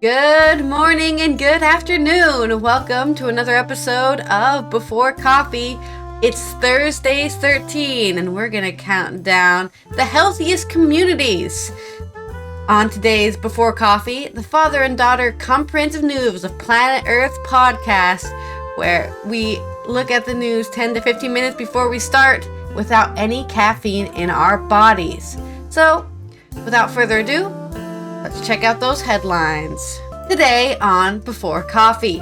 Good morning and good afternoon. Welcome to another episode of Before Coffee. It's Thursday 13 and we're going to count down the healthiest communities. On today's Before Coffee, the father and daughter comprehensive news of Planet Earth podcast, where we look at the news 10 to 15 minutes before we start without any caffeine in our bodies. So, without further ado, let's check out those headlines. Today on Before Coffee,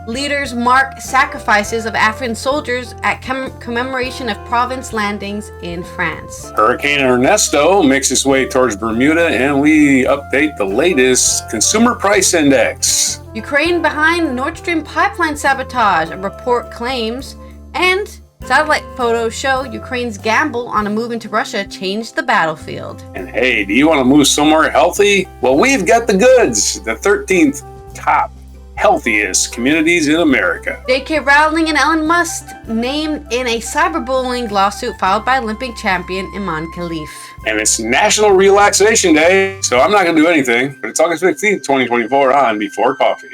leaders mark sacrifices of African soldiers at commemoration of Provence landings in France. Hurricane Ernesto makes its way towards Bermuda, and we update the latest consumer price index. Ukraine behind Nord Stream pipeline sabotage, a report claims, and satellite photos show Ukraine's gamble on a move into Russia changed the battlefield. And hey, do you want to move somewhere healthy? Well, we've got the goods. The 13th top healthiest communities in America. J.K. Rowling and Elon Musk named in a cyberbullying lawsuit filed by Olympic champion Iman Khalif. And it's National Relaxation Day, so I'm not going to do anything. But it's August 15th, 2024 on Before Coffee.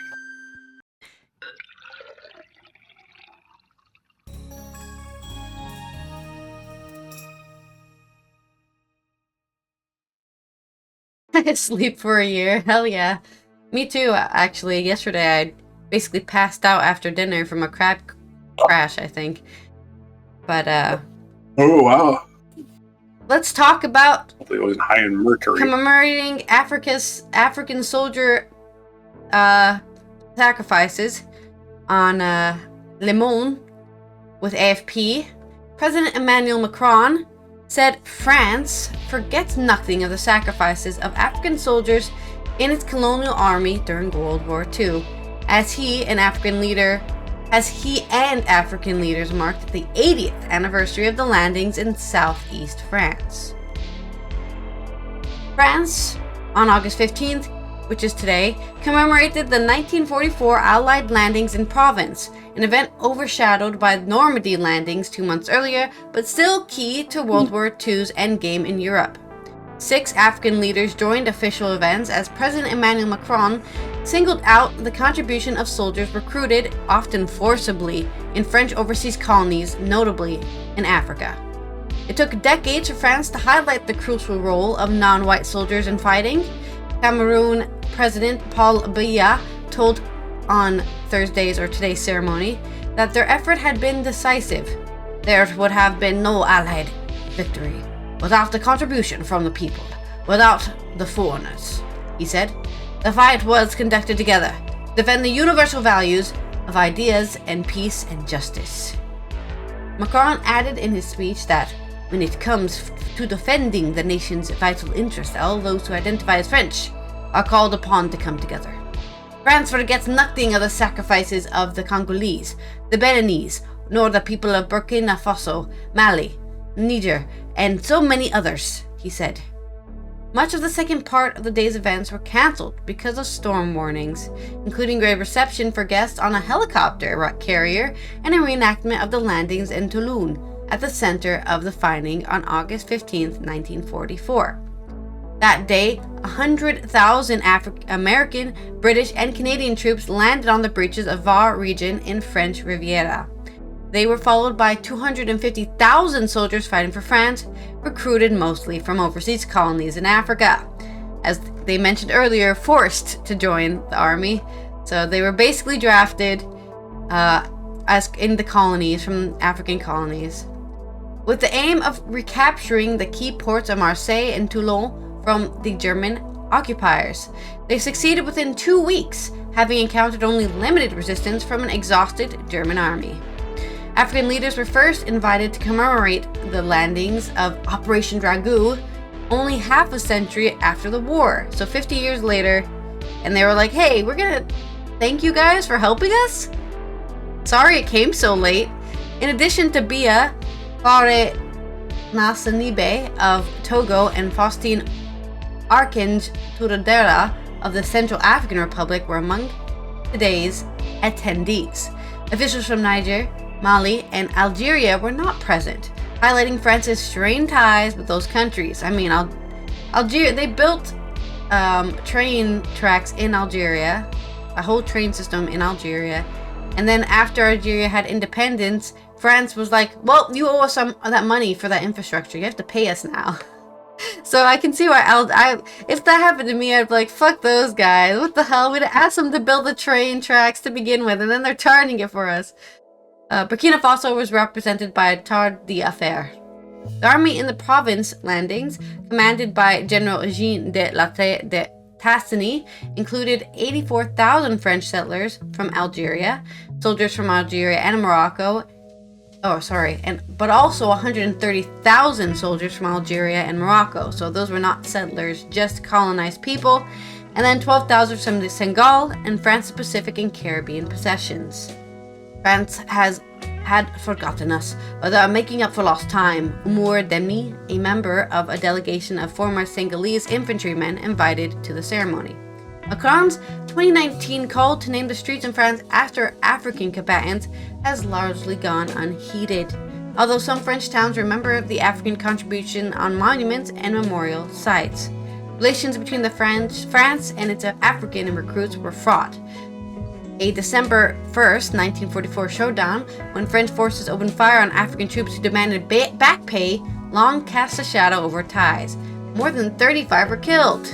Sleep for a year. Hell yeah. Me too, actually. Yesterday I basically passed out after dinner from a crab crash, I think. But, Oh, wow. let's talk about Hopefully it wasn't high in mercury. commemorating African soldier sacrifices on Le Monde with AFP. President Emmanuel Macron said France forgets nothing of the sacrifices of African soldiers in its colonial army during World War II, as he and African leaders marked the 80th anniversary of the landings in southeast France. France, on August 15th, which is today, commemorated the 1944 Allied landings in Provence, an event overshadowed by Normandy landings 2 months earlier, but still key to World War II's endgame in Europe. 6 African leaders joined official events as President Emmanuel Macron singled out the contribution of soldiers recruited, often forcibly, in French overseas colonies, notably in Africa. It took decades for France to highlight the crucial role of non-white soldiers in fighting. Cameroon President Paul Biya told on today's ceremony that their effort had been decisive. There would have been no Allied victory without the contribution from the people, without the foreigners, he said. The fight was conducted together to defend the universal values of ideas and peace and justice. Macron added in his speech that when it comes to defending the nation's vital interests, all those who identify as French are called upon to come together. France forgets nothing of the sacrifices of the Congolese, the Beninese, nor the people of Burkina Faso, Mali, Niger, and so many others, he said. Much of the second part of the day's events were cancelled because of storm warnings, including a reception for guests on a helicopter carrier and a reenactment of the landings in Toulon at the center of the fighting on August 15, 1944. That day, 100,000 American, British, and Canadian troops landed on the beaches of Var region in French Riviera. They were followed by 250,000 soldiers fighting for France, recruited mostly from overseas colonies in Africa. As they mentioned earlier, forced to join the army. So they were basically drafted as in the colonies, from African colonies, with the aim of recapturing the key ports of Marseille and Toulon from the German occupiers. They succeeded within 2 weeks, having encountered only limited resistance from an exhausted German army. African leaders were first invited to commemorate the landings of Operation Dragou only half a century after the war, so 50 years later, and they were like, hey, we're gonna thank you guys for helping us? Sorry it came so late. In addition to Bia, Fare Nasanibe of Togo and Faustine Archange Touradera of the Central African Republic were among today's attendees. Officials from Niger, Mali, and Algeria were not present, highlighting France's strained ties with those countries. I mean, Algeria, they built train tracks in Algeria, a whole train system in Algeria. And then after Algeria had independence, France was like, well, you owe us some of that money for that infrastructure. You have to pay us now. So I can see why if that happened to me, I'd be like, fuck those guys. What the hell? We'd ask them to build the train tracks to begin with, and then they're charging it for us. Burkina Faso was represented by Tard d'Affaires. The army in the province landings, commanded by General Jean de Lattre de Tassigny, included 84,000 French settlers from Algeria, soldiers from Algeria and Morocco. But also 130,000 soldiers from Algeria and Morocco. So those were not settlers, just colonized people. And then 12,000 from the Senegal and France's Pacific and Caribbean possessions. France had forgotten us, without making up for lost time. Umour Demi, a member of a delegation of former Senegalese infantrymen, invited to the ceremony. Macron's 2019 call to name the streets in France after African combatants has largely gone unheeded, although some French towns remember the African contribution on monuments and memorial sites. Relations between France and its African recruits were fraught. A December 1st, 1944 showdown, when French forces opened fire on African troops who demanded back pay, long cast a shadow over ties. More than 35 were killed.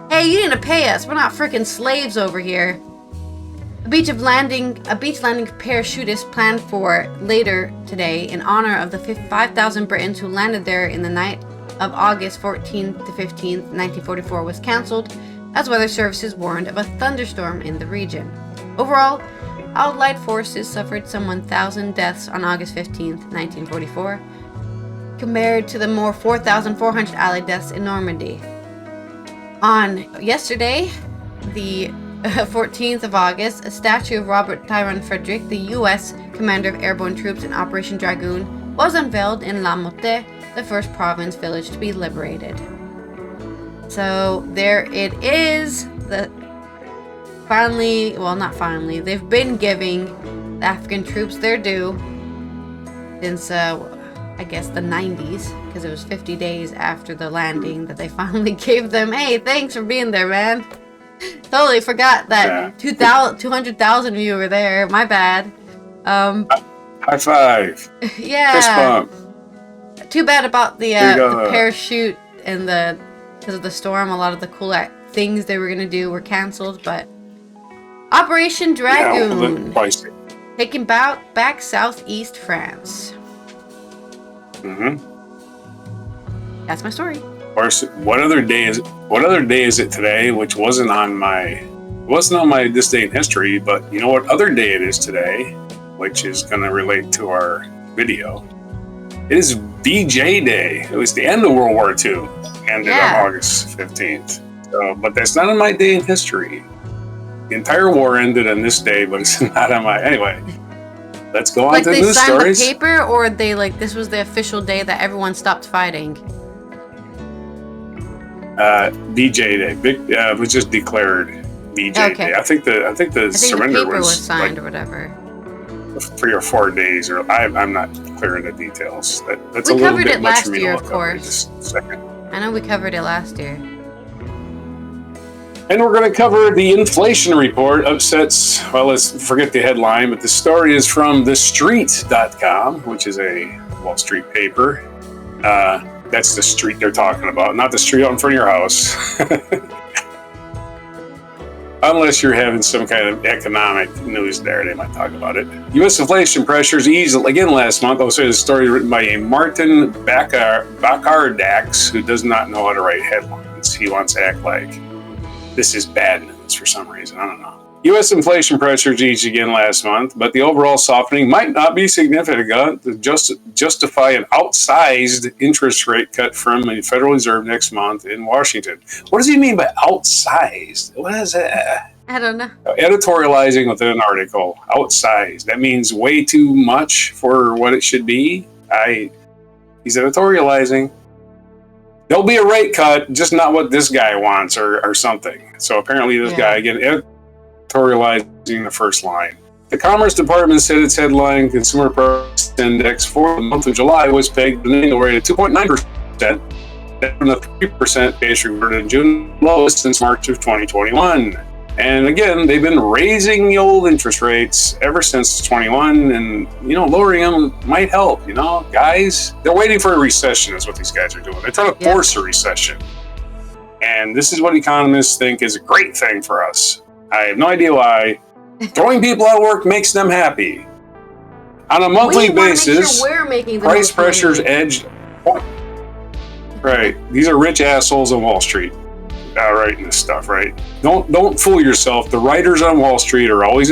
Hey, you need to pay us. We're not freaking slaves over here. A beach landing parachutist planned for later today in honor of the 5,000 Britons who landed there in the night of August 14th to 15th, 1944 was cancelled, as weather services warned of a thunderstorm in the region. Overall, Allied forces suffered some 1,000 deaths on August 15th, 1944, compared to the more 4,400 Allied deaths in Normandy. On yesterday, the 14th of August, a statue of Robert Tyrone Frederick, the U.S. commander of airborne troops in Operation Dragoon, was unveiled in La Motte, the first province village to be liberated. So there it is. They've been giving the African troops their due since, I guess, the 90s, because it was 50 days after the landing that they finally gave them, hey, thanks for being there, man. Totally forgot that 200,000 of you were there. My bad. High five. Yeah. Fist bump. Too bad about the parachute and because of the storm. A lot of the cool things they were going to do were canceled, but Operation Dragoon, taking back southeast France. That's my story. Of course, what other day is it today? Which wasn't on my this day in history, but you know what other day it is today, which is going to relate to our video. It is VJ Day. It was the end of World War II, ended on August 15th. So, but that's not on my day in history. The entire war ended on this day, but it's not on my... Anyway, let's go on to the news stories. Like they signed the paper, or this was the official day that everyone stopped fighting? VJ Day. It was just declared VJ Day. I think the surrender the paper was signed or whatever. 3 or 4 days, or I'm not clear on the details. That's a little bit much for me to look up in just a second. I know we covered it last year. And we're going to cover the inflation report upsets, well, let's forget the headline, but the story is from TheStreet.com, which is a Wall Street paper. That's the street they're talking about, not the street out in front of your house. Unless you're having some kind of economic news there, they might talk about it. U.S. inflation pressures eased again last month. I'll say the story written by a Martin Bacardax, who does not know how to write headlines. He wants to act like this is bad news for some reason. I don't know. U.S. inflation pressures eased again last month, but the overall softening might not be significant to justify an outsized interest rate cut from the Federal Reserve next month in Washington. What does he mean by outsized? What is that? I don't know. Editorializing within an article. Outsized. That means way too much for what it should be. He's editorializing. There'll be a rate cut, just not what this guy wants or something. So apparently this guy, again, editorializing the first line. The Commerce Department said its headline Consumer Price Index for the month of July was pegged at an annual rate of 2.9%. That's from the 3% base reported in June, lowest since March of 2021. And again, they've been raising the old interest rates ever since 21, and lowering them might help. Guys, they're waiting for a recession is what these guys are doing. They're trying to force a recession. And this is what economists think is a great thing for us. I have no idea why. Throwing people out of work makes them happy. On a monthly basis, price pressures edged. Right. These are rich assholes on Wall Street writing this stuff, right? Don't fool yourself. The writers on Wall Street are always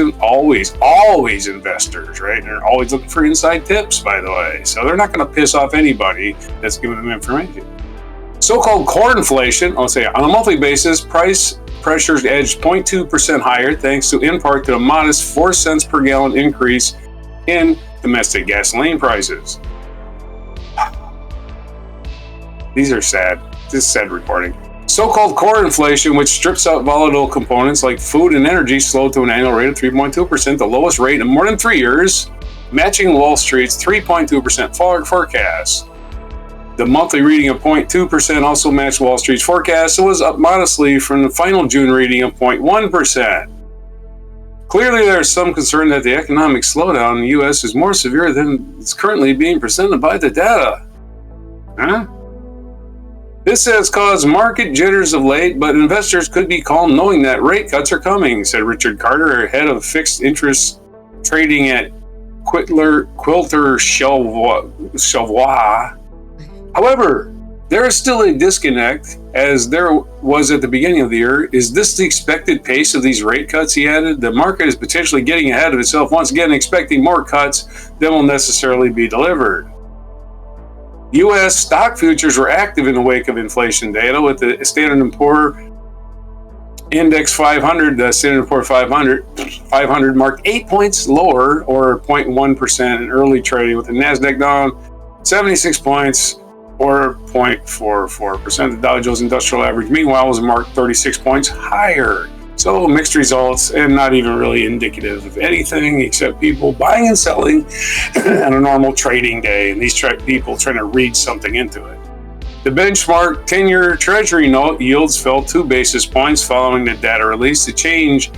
investors, right? And they're always looking for inside tips, by the way. So they're not going to piss off anybody that's giving them information. So-called core inflation, I'll say on a monthly basis, price pressures edged 0.2% higher, thanks to in part to a modest 4 cents per gallon increase in domestic gasoline prices. These are sad. This is sad reporting. So-called core inflation, which strips out volatile components like food and energy, slowed to an annual rate of 3.2%, the lowest rate in more than 3 years, matching Wall Street's 3.2% forecast. The monthly reading of 0.2% also matched Wall Street's forecast and was up modestly from the final June reading of 0.1%. Clearly, there is some concern that the economic slowdown in the U.S. is more severe than is currently being presented by the data. This has caused market jitters of late, but investors could be calm knowing that rate cuts are coming, said Richard Carter, head of fixed interest trading at Quilter Chevallois. However, there is still a disconnect, as there was at the beginning of the year. Is this the expected pace of these rate cuts, he added? The market is potentially getting ahead of itself once again, expecting more cuts than will necessarily be delivered. U.S. stock futures were active in the wake of inflation data, with the Standard & Poor's Index 500, the Standard & Poor's 500 marked 8 points lower, or 0.1% in early trading, with the NASDAQ down 76 points, or 0.44%. The Dow Jones Industrial Average, meanwhile, was marked 36 points higher. So mixed results, and not even really indicative of anything except people buying and selling on a normal trading day, and these people trying to read something into it. The benchmark 10-year Treasury note yields fell 2 basis points following the data release. The change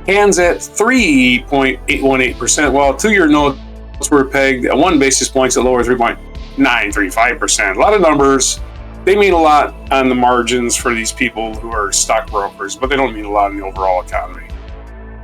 hands at 3.818%, while 2-year notes were pegged at 1 basis point at lower 3.935%. A lot of numbers. They mean a lot on the margins for these people who are stockbrokers, but they don't mean a lot in the overall economy.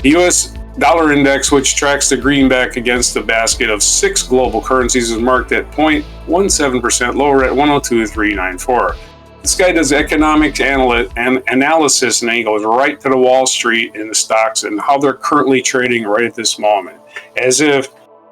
The U.S. dollar index, which tracks the greenback against the basket of 6 global currencies, is marked at 0.17% lower at 102.394. This guy does economic analysis, and then he goes right to the Wall Street and the stocks and how they're currently trading right at this moment, as if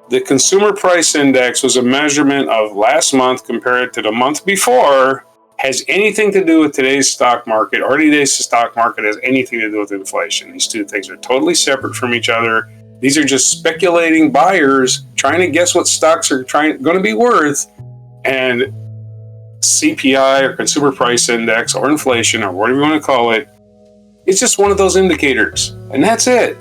the consumer price index was a measurement of last month compared to the month before, has anything to do with today's stock market, or today's stock market has anything to do with inflation. These two things are totally separate from each other. These are just speculating buyers trying to guess what stocks are going to be worth, and CPI or consumer price index or inflation or whatever you want to call it, it's just one of those indicators, and that's it.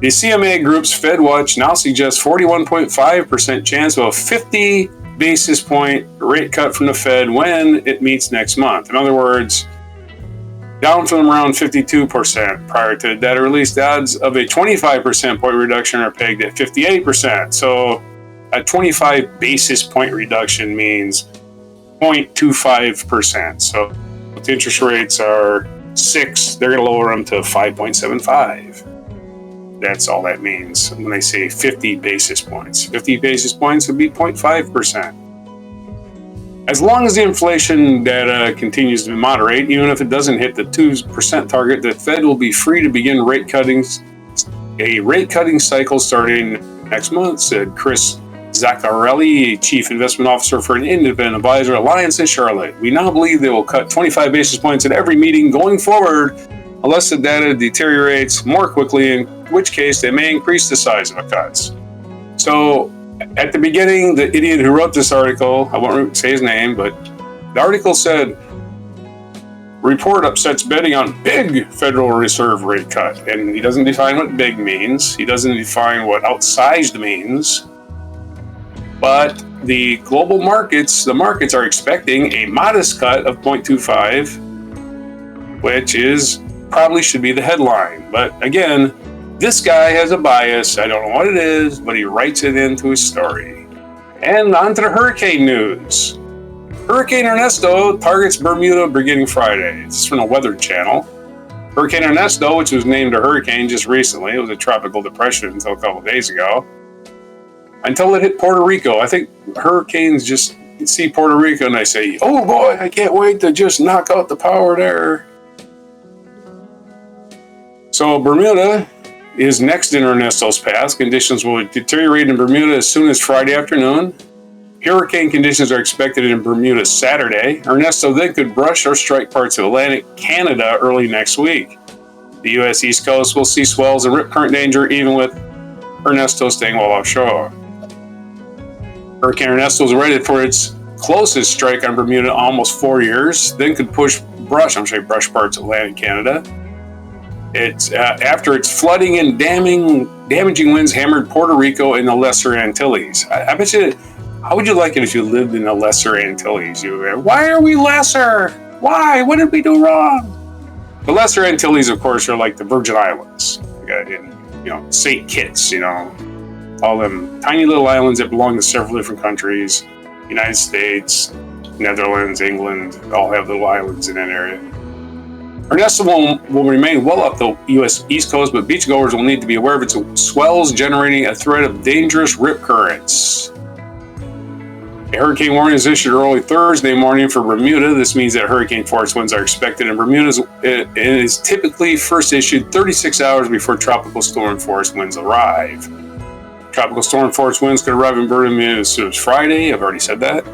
The CMA Group's FedWatch now suggests 41.5% chance of a 50 basis point rate cut from the Fed when it meets next month. In other words, down from around 52% prior to the data release. The odds of a 25% point reduction are pegged at 58%. So a 25 basis point reduction means 0.25%. So if the interest rates are 6, they're going to lower them to 5.75. That's all that means when they say 50 basis points. 50 basis points would be 0.5%. As long as the inflation data continues to moderate, even if it doesn't hit the 2% target, the Fed will be free to begin a rate cutting cycle starting next month, said Chris Zaccarelli, Chief Investment Officer for an independent advisor alliance in Charlotte. We now believe they will cut 25 basis points at every meeting going forward, unless the data deteriorates more quickly, in which case they may increase the size of the cuts. So at the beginning, the idiot who wrote this article, I won't say his name, but the article said, report upsets betting on big Federal Reserve rate cut. And he doesn't define what big means. He doesn't define what outsized means. But the global markets, are expecting a modest cut of 0.25, which is probably should be the headline. But again, this guy has a bias. I don't know what it is, but he writes it into his story. And on to the hurricane news. Hurricane Ernesto targets Bermuda beginning Friday. This is from the Weather Channel. Hurricane Ernesto, which was named a hurricane just recently, it was a tropical depression until a couple days ago, until it hit Puerto Rico. I think hurricanes just see Puerto Rico and they say, oh boy, I can't wait to just knock out the power there. So Bermuda is next in Ernesto's path. Conditions will deteriorate in Bermuda as soon as Friday afternoon. Hurricane conditions are expected in Bermuda Saturday. Ernesto then could brush or strike parts of Atlantic Canada early next week. The U.S. East Coast will see swells and rip current danger even with Ernesto staying well offshore. Hurricane Ernesto is rated for its closest strike on Bermuda in almost 4 years, then could brush parts of Atlantic Canada. It's after its flooding and damaging winds hammered Puerto Rico and the Lesser Antilles. I bet you, how would you like it if you lived in the Lesser Antilles? Why are we lesser? Why? What did we do wrong? The Lesser Antilles, of course, are like the Virgin Islands, St. Kitts, all them tiny little islands that belong to several different countries. United States, Netherlands, England, all have little islands in that area. Ernesto will remain well up the U.S. East Coast, but beachgoers will need to be aware of its swells generating a threat of dangerous rip currents. A hurricane warning is issued early Thursday morning for Bermuda. This means that hurricane force winds are expected in Bermuda. It is typically first issued 36 hours before tropical storm force winds arrive. Tropical storm force winds could arrive in Bermuda as soon as Friday. I've already said that.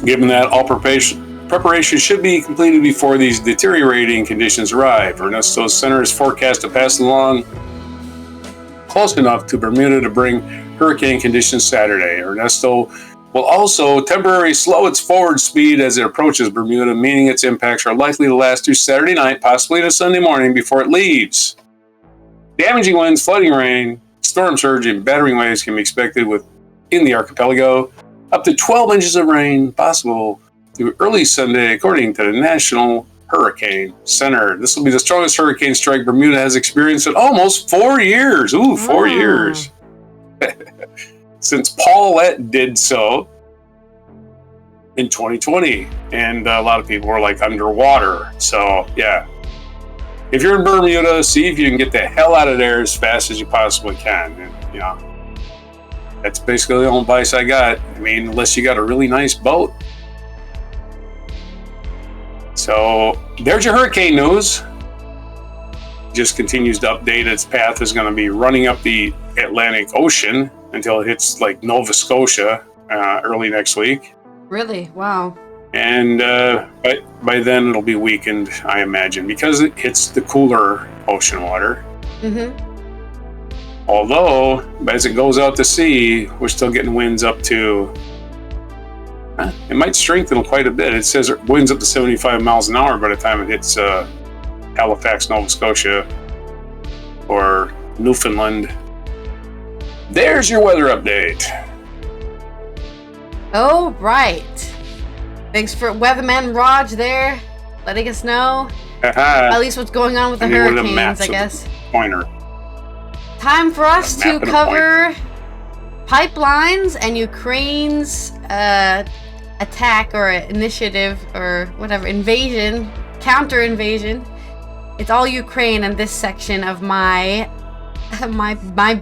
Given that all preparation should be completed before these deteriorating conditions arrive. Ernesto's center is forecast to pass along close enough to Bermuda to bring hurricane conditions Saturday. Ernesto will also temporarily slow its forward speed as it approaches Bermuda, meaning its impacts are likely to last through Saturday night, possibly into Sunday morning before it leaves. Damaging winds, flooding rain, storm surge, and battering waves can be expected in the archipelago. Up to 12 inches of rain possible through early Sunday, according to the National Hurricane Center. This will be the strongest hurricane strike Bermuda has experienced in almost 4 years. Ooh, 4 years. Since Paulette did so in 2020. And a lot of people were like underwater. So, yeah. If you're in Bermuda, see if you can get the hell out of there as fast as you possibly can. And, that's basically the only advice I got. I mean, unless you got a really nice boat. So there's your hurricane news. Just continues to update. Its path is going to be running up the Atlantic Ocean until it hits like Nova Scotia early next week. Really? Wow. And by then it'll be weakened, I imagine, because it hits the cooler ocean water. Mm-hmm. Although, as it goes out to sea, we're still getting winds up to... it might strengthen quite a bit. It says winds up to 75 miles an hour by the time it hits Halifax, Nova Scotia, or Newfoundland. There's your weather update. Oh, right. Thanks for Weatherman Raj there, letting us know at least what's going on with the hurricanes, I guess. Pointer. Time for us to cover pipelines and Ukraine's attack or initiative or whatever, invasion, counter-invasion. It's all Ukraine in this section of my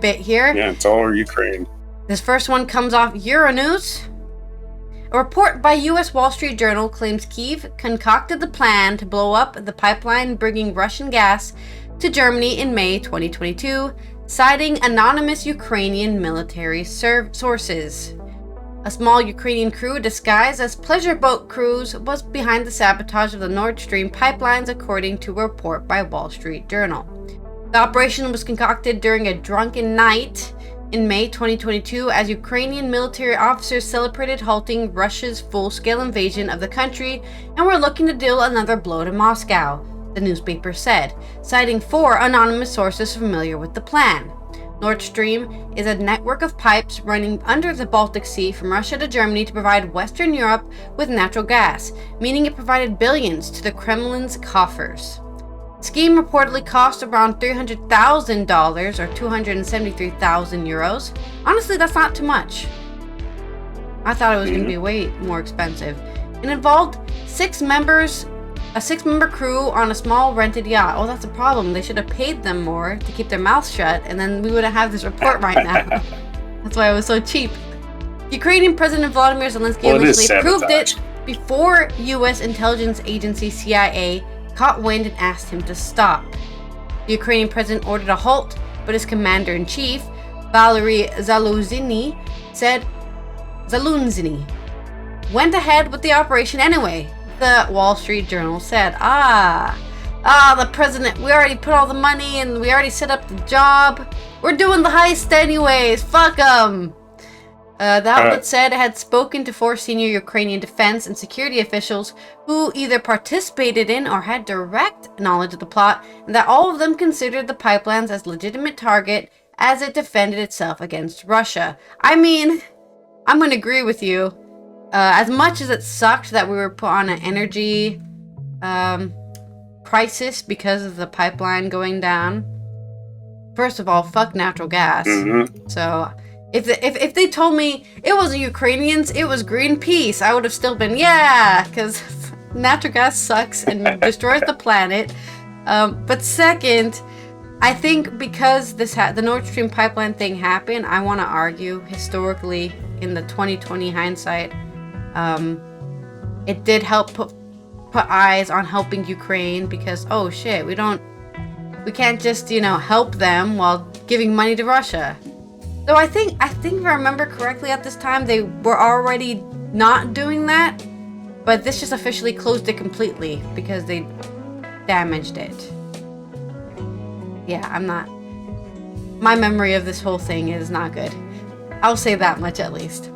bit here. Yeah, it's all Ukraine. This first one comes off Euronews. A report by U.S. Wall Street Journal claims Kyiv concocted the plan to blow up the pipeline bringing Russian gas to Germany in May 2022, citing anonymous Ukrainian military sources. A small Ukrainian crew disguised as pleasure boat crews was behind the sabotage of the Nord Stream pipelines, according to a report by Wall Street Journal. The operation was concocted during a drunken night in May 2022 as Ukrainian military officers celebrated halting Russia's full-scale invasion of the country and were looking to deal another blow to Moscow. the newspaper said, citing 4 anonymous sources familiar with the plan. Nord Stream is a network of pipes running under the Baltic Sea from Russia to Germany to provide Western Europe with natural gas, meaning it provided billions to the Kremlin's coffers. The scheme reportedly cost around $300,000 or 273,000 euros. Honestly, that's not too much. I thought it was going to be way more expensive. It involved a 6-member crew on a small rented yacht. Oh, that's a problem. They should have paid them more to keep their mouths shut, and then we would have this report right now. That's why it was so cheap. Ukrainian President Volodymyr Zelensky initially approved it before U.S. intelligence agency CIA caught wind and asked him to stop. The Ukrainian president ordered a halt, but his commander-in-chief, Valery Zaluzhny, went ahead with the operation anyway. The Wall Street Journal said, the president, we already put all the money and we already set up the job. We're doing the heist anyways. Fuck them. The outlet said it had spoken to 4 senior Ukrainian defense and security officials who either participated in or had direct knowledge of the plot, and that all of them considered the pipelines as legitimate target as it defended itself against Russia. I mean, I'm going to agree with you. As much as it sucked that we were put on an energy crisis because of the pipeline going down, first of all, fuck natural gas. So if they told me it wasn't Ukrainians, it was Greenpeace, I would have still been, yeah, because natural gas sucks and destroys the planet. But second, I think because the Nord Stream pipeline thing happened, I want to argue historically in the 2020 hindsight, it did help put eyes on helping Ukraine because, oh shit, we can't just, help them while giving money to Russia. So I think if I remember correctly at this time, they were already not doing that, but this just officially closed it completely because they damaged it. Yeah, my memory of this whole thing is not good. I'll say that much at least.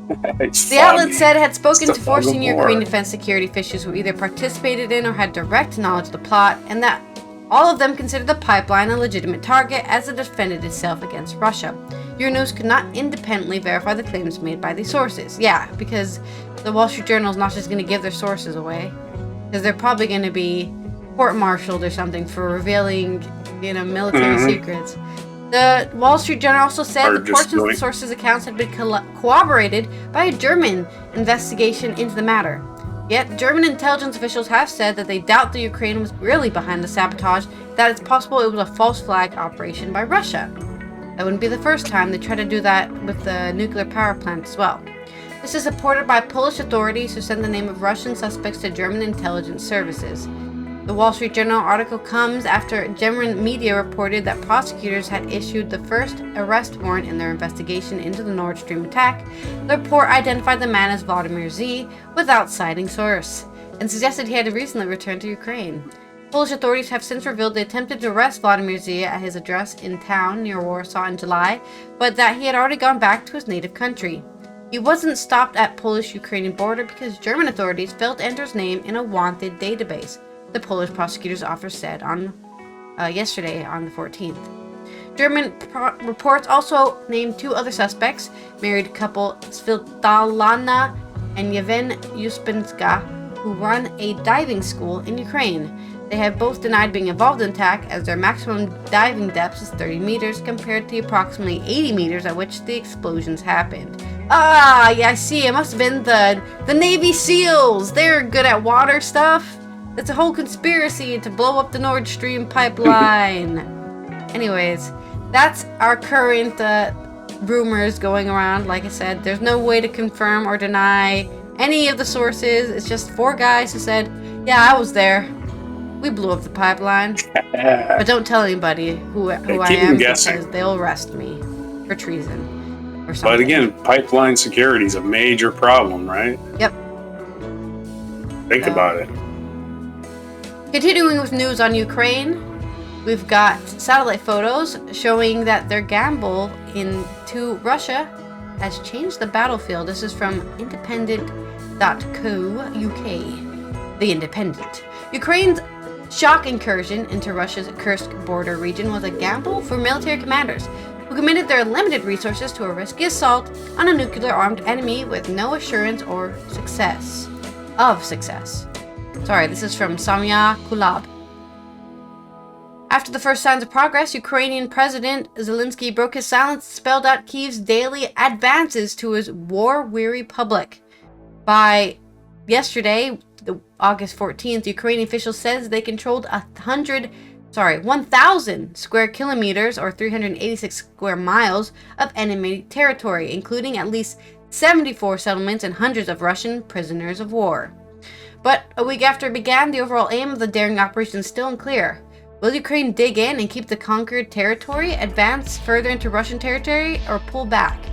The outlet said it had spoken to 4 senior Ukrainian defense security officials who either participated in or had direct knowledge of the plot, and that all of them considered the pipeline a legitimate target as it defended itself against Russia. Euronews could not independently verify the claims made by these sources. Yeah, because the Wall Street Journal is not just going to give their sources away, because they're probably going to be court-martialed or something for revealing, military secrets. The Wall Street Journal also said the portions of the sources' accounts had been corroborated by a German investigation into the matter. Yet, German intelligence officials have said that they doubt the Ukraine was really behind the sabotage, that it's possible it was a false flag operation by Russia. That wouldn't be the first time they tried to do that with the nuclear power plant as well. This is supported by Polish authorities who sent the name of Russian suspects to German intelligence services. The Wall Street Journal article comes after German media reported that prosecutors had issued the first arrest warrant in their investigation into the Nord Stream attack. The report identified the man as Vladimir Z without citing source, and suggested he had recently returned to Ukraine. Polish authorities have since revealed they attempted to arrest Vladimir Z at his address in town near Warsaw in July, but that he had already gone back to his native country. He wasn't stopped at Polish-Ukrainian border because German authorities failed to enter his name in a wanted database, the Polish prosecutor's office said on yesterday on the 14th. German reports also named 2 other suspects, married couple Svitlana and Yevhen Uspinska, who run a diving school in Ukraine. They have both denied being involved in the attack, as their maximum diving depth is 30 meters compared to approximately 80 meters at which the explosions happened. Ah, yeah, I see. It must have been the Navy SEALs. They're good at water stuff. It's a whole conspiracy to blow up the Nord Stream pipeline. Anyways, that's our current rumors going around. Like I said, there's no way to confirm or deny any of the sources. It's just 4 guys who said, yeah, I was there. We blew up the pipeline. But don't tell anybody who I am, because they'll arrest me for treason or something. But again, pipeline security is a major problem, right? Yep. Think about it. Continuing with news on Ukraine, we've got satellite photos showing that their gamble into Russia has changed the battlefield. This is from independent.co.uk. The Independent. Ukraine's shock incursion into Russia's Kursk border region was a gamble for military commanders who committed their limited resources to a risky assault on a nuclear-armed enemy with no assurance of success. Sorry, this is from Samya Kulab. After the first signs of progress, Ukrainian President Zelensky broke his silence, spelled out Kyiv's daily advances to his war-weary public. By yesterday, August 14th, Ukrainian officials says they controlled 1,000 square kilometers or 386 square miles of enemy territory, including at least 74 settlements and hundreds of Russian prisoners of war. But a week after it began, the overall aim of the daring operation is still unclear. Will Ukraine dig in and keep the conquered territory, advance further into Russian territory, or pull back?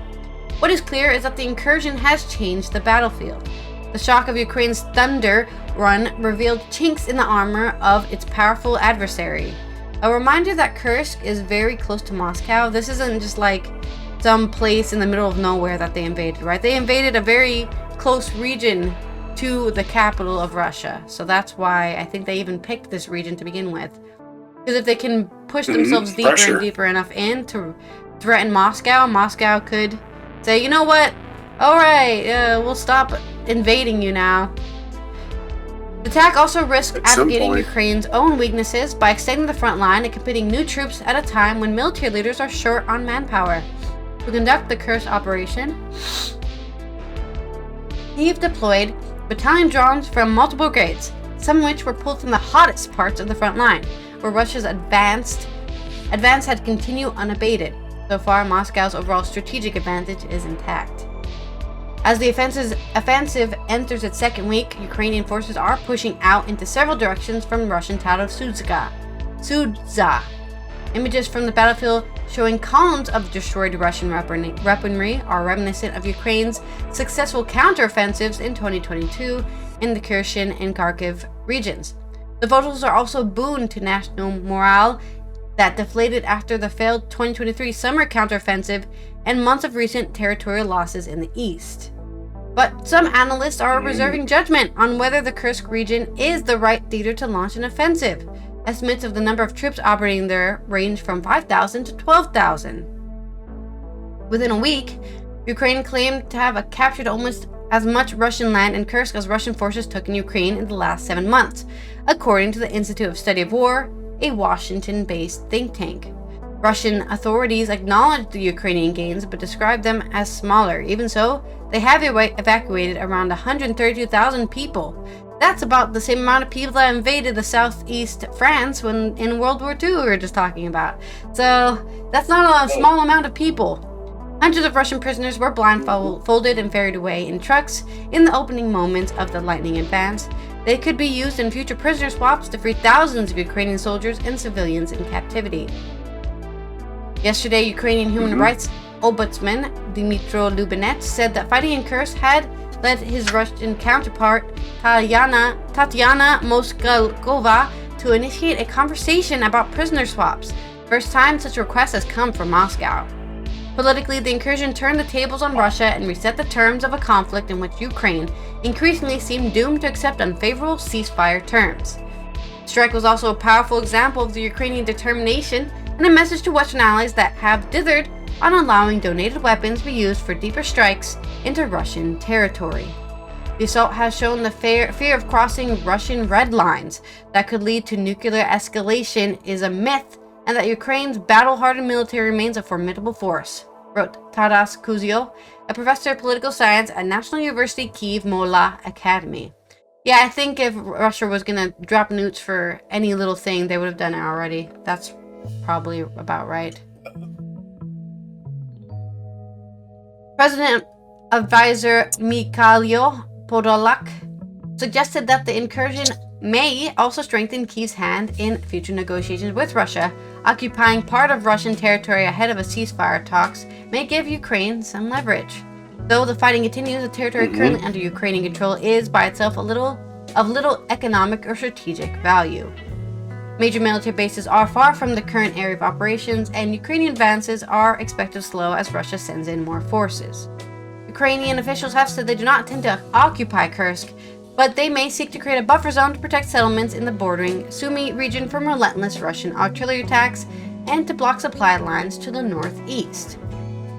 What is clear is that the incursion has changed the battlefield. The shock of Ukraine's Thunder Run revealed chinks in the armor of its powerful adversary. A reminder that Kursk is very close to Moscow. This isn't just like some place in the middle of nowhere that they invaded, right? They invaded a very close region to the capital of Russia. So that's why I think they even picked this region to begin with. Because if they can push themselves deeper and deeper enough in to threaten Moscow, Moscow could say, you know what? All right, we'll stop invading you now. The attack also risked abrogating Ukraine's own weaknesses by extending the front line and committing new troops at a time when military leaders are short on manpower. To conduct the Kursk operation, Kyiv deployed battalion drones from multiple grades, some of which were pulled from the hottest parts of the front line, where Russia's advance had continued unabated. So far, Moscow's overall strategic advantage is intact. As the offensive enters its second week, Ukrainian forces are pushing out into several directions from the Russian town of Sudza. Images from the battlefield showing columns of destroyed Russian weaponry are reminiscent of Ukraine's successful counteroffensives in 2022 in the Kherson and Kharkiv regions. The photos are also a boon to national morale that deflated after the failed 2023 summer counteroffensive and months of recent territorial losses in the east. But some analysts are reserving judgment on whether the Kursk region is the right theater to launch an offensive. Estimates of the number of troops operating there range from 5,000 to 12,000. Within a week, Ukraine claimed to have captured almost as much Russian land in Kursk as Russian forces took in Ukraine in the last 7 months, according to the Institute of Study of War, a Washington-based think tank. Russian authorities acknowledged the Ukrainian gains but described them as smaller. Even so, they have evacuated around 132,000 people. That's about the same amount of people that invaded the southeast France when in World War II we were just talking about. So that's not a small amount of people. Hundreds of Russian prisoners were blindfolded and ferried away in trucks in the opening moments of the lightning advance. They could be used in future prisoner swaps to free thousands of Ukrainian soldiers and civilians in captivity. Yesterday, Ukrainian human rights ombudsman Dmytro Lubinets said that fighting in Kursk had led his Russian counterpart Tatiana Moskalkova to initiate a conversation about prisoner swaps. First time such a request has come from Moscow. Politically, the incursion turned the tables on Russia and reset the terms of a conflict in which Ukraine increasingly seemed doomed to accept unfavorable ceasefire terms. The strike was also a powerful example of the Ukrainian determination and a message to Western allies that have dithered on allowing donated weapons to be used for deeper strikes into Russian territory. The assault has shown the fear of crossing Russian red lines that could lead to nuclear escalation is a myth, and that Ukraine's battle-hardened military remains a formidable force, wrote Taras Kuzio, a professor of political science at National University Kyiv Mola Academy. Yeah, I think if Russia was going to drop nukes for any little thing, they would have done it already. That's probably about right. President Advisor Mikhailo Podolak suggested that the incursion may also strengthen Kyiv's hand in future negotiations with Russia. Occupying part of Russian territory ahead of a ceasefire talks may give Ukraine some leverage. Though the fighting continues, the territory currently under Ukrainian control is by itself of little economic or strategic value. Major military bases are far from the current area of operations, and Ukrainian advances are expected to slow as Russia sends in more forces. Ukrainian officials have said they do not intend to occupy Kursk. but they may seek to create a buffer zone to protect settlements in the bordering Sumy region from relentless Russian artillery attacks and to block supply lines to the northeast.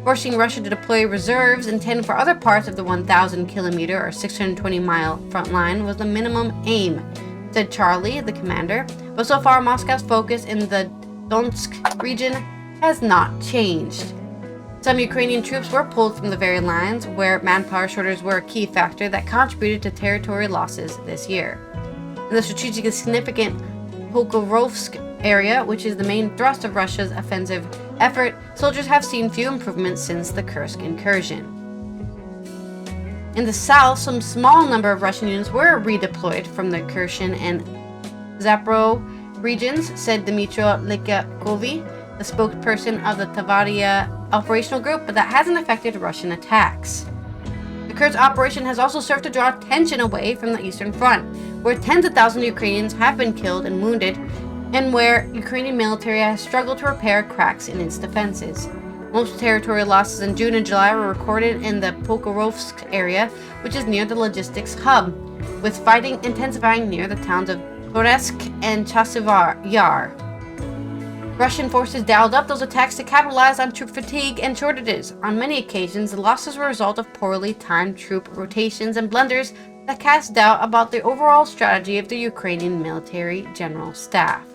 Forcing Russia to deploy reserves intended for other parts of the 1,000-kilometer or 620-mile front line was the minimum aim, said Charlie, the commander, but so far Moscow's focus in the Donetsk region has not changed. Some Ukrainian troops were pulled from the very lines where manpower shortages were a key factor that contributed to territory losses this year. In the strategically significant Pokrovsk area, which is the main thrust of Russia's offensive effort, soldiers have seen few improvements since the Kursk incursion. In the south, some small number of Russian units were redeployed from the Kherson and Zaporo regions, said Dmitry Likakovi, the spokesperson of the Tavaria operational group, but that hasn't affected Russian attacks. The Kursk operation has also served to draw attention away from the Eastern Front, where tens of thousands of Ukrainians have been killed and wounded, and where Ukrainian military has struggled to repair cracks in its defenses. Most territorial losses in June and July were recorded in the Pokrovsk area, which is near the logistics hub, with fighting intensifying near the towns of Kursk and Chasiv Yar. Russian forces dialed up those attacks to capitalize on troop fatigue and shortages. On many occasions, the losses were a result of poorly timed troop rotations and blunders that cast doubt about the overall strategy of the Ukrainian military general staff.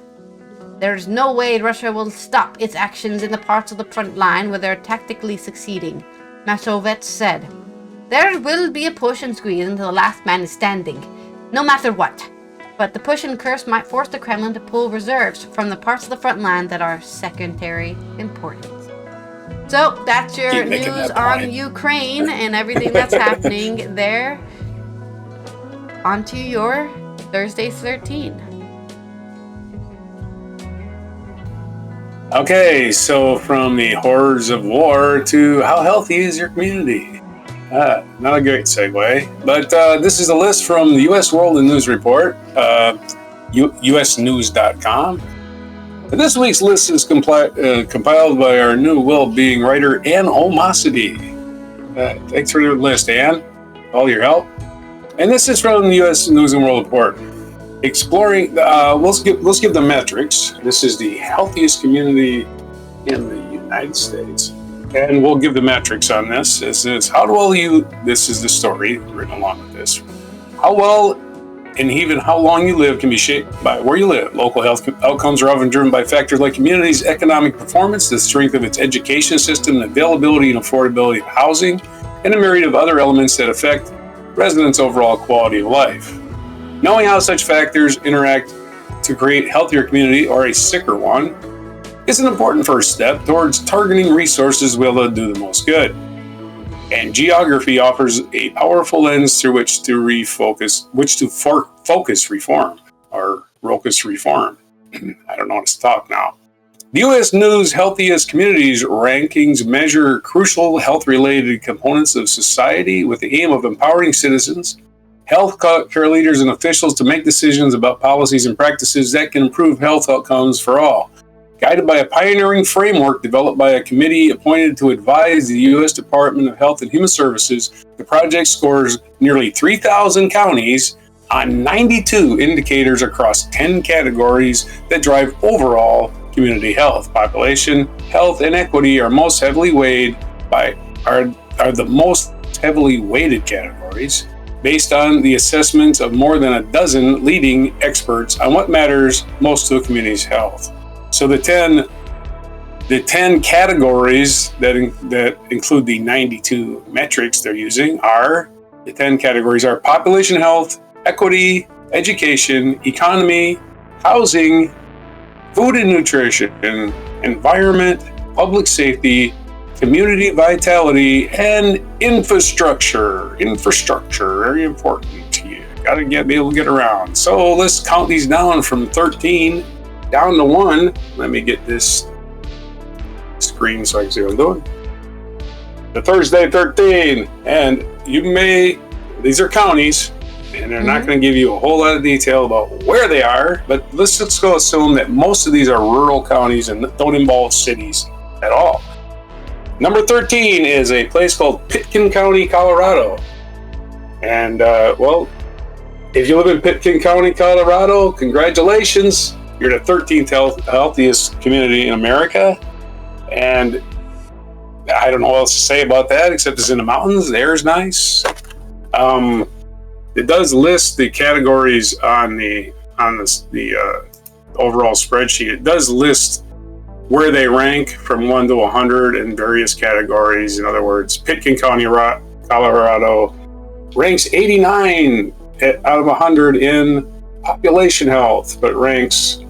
There is no way Russia will stop its actions in the parts of the front line where they're tactically succeeding, Masovets said. There will be a push and squeeze until the last man is standing, no matter what. But the push in Kursk might force the Kremlin to pull reserves from the parts of the front line that are secondary importance. So that's your news on Ukraine and everything that's happening there. On to your Thursday 13. Okay, so from the horrors of war to how healthy is your community? Not a great segue, but this is a list from the U.S. World and News Report, usnews.com. This week's list is compiled by our new well-being writer, Ann Omosity. Thanks for the list, Ann. All your help. And this is from the U.S. News and World Report. Exploring, let's give the metrics. This is the healthiest community in the United States. And we'll give the metrics on this. This is this is the story written along with this. How well and even how long you live can be shaped by where you live. Local health outcomes are often driven by factors like community's economic performance, the strength of its education system, the availability and affordability of housing, and a myriad of other elements that affect residents' overall quality of life. Knowing how such factors interact to create a healthier community or a sicker one is an important first step towards targeting resources will do the most good. And geography offers a powerful lens through which to focus reform, or locus reform. I don't know how to talk now. The U.S. News Healthiest Communities rankings measure crucial health-related components of society with the aim of empowering citizens, health care leaders, and officials to make decisions about policies and practices that can improve health outcomes for all. Guided by a pioneering framework developed by a committee appointed to advise the U.S. Department of Health and Human Services, the project scores nearly 3,000 counties on 92 indicators across 10 categories that drive overall community health. Population, health, and equity are the most heavily weighted categories based on the assessments of more than a dozen leading experts on what matters most to a community's health. So the 10 categories that include the 92 metrics they're using are population health, equity, education, economy, housing, food and nutrition, environment, public safety, community vitality, and infrastructure. Infrastructure, very important. You gotta be able to get around. So let's count these down from 13 down to 1. Let me get this screen so I can see what I'm doing. The Thursday 13, and these are counties, and they're not going to give you a whole lot of detail about where they are, but let's just go assume that most of these are rural counties and don't involve cities at all. Number 13 is a place called Pitkin County, Colorado. And, If you live in Pitkin County, Colorado, congratulations. You're the 13th healthiest community in America. And I don't know what else to say about that, except it's in the mountains. The air's nice. It does list the categories on the overall spreadsheet. It does list where they rank from 1 to 100 in various categories. In other words, Pitkin County, Colorado ranks 89 out of 100 in population health, but ranks,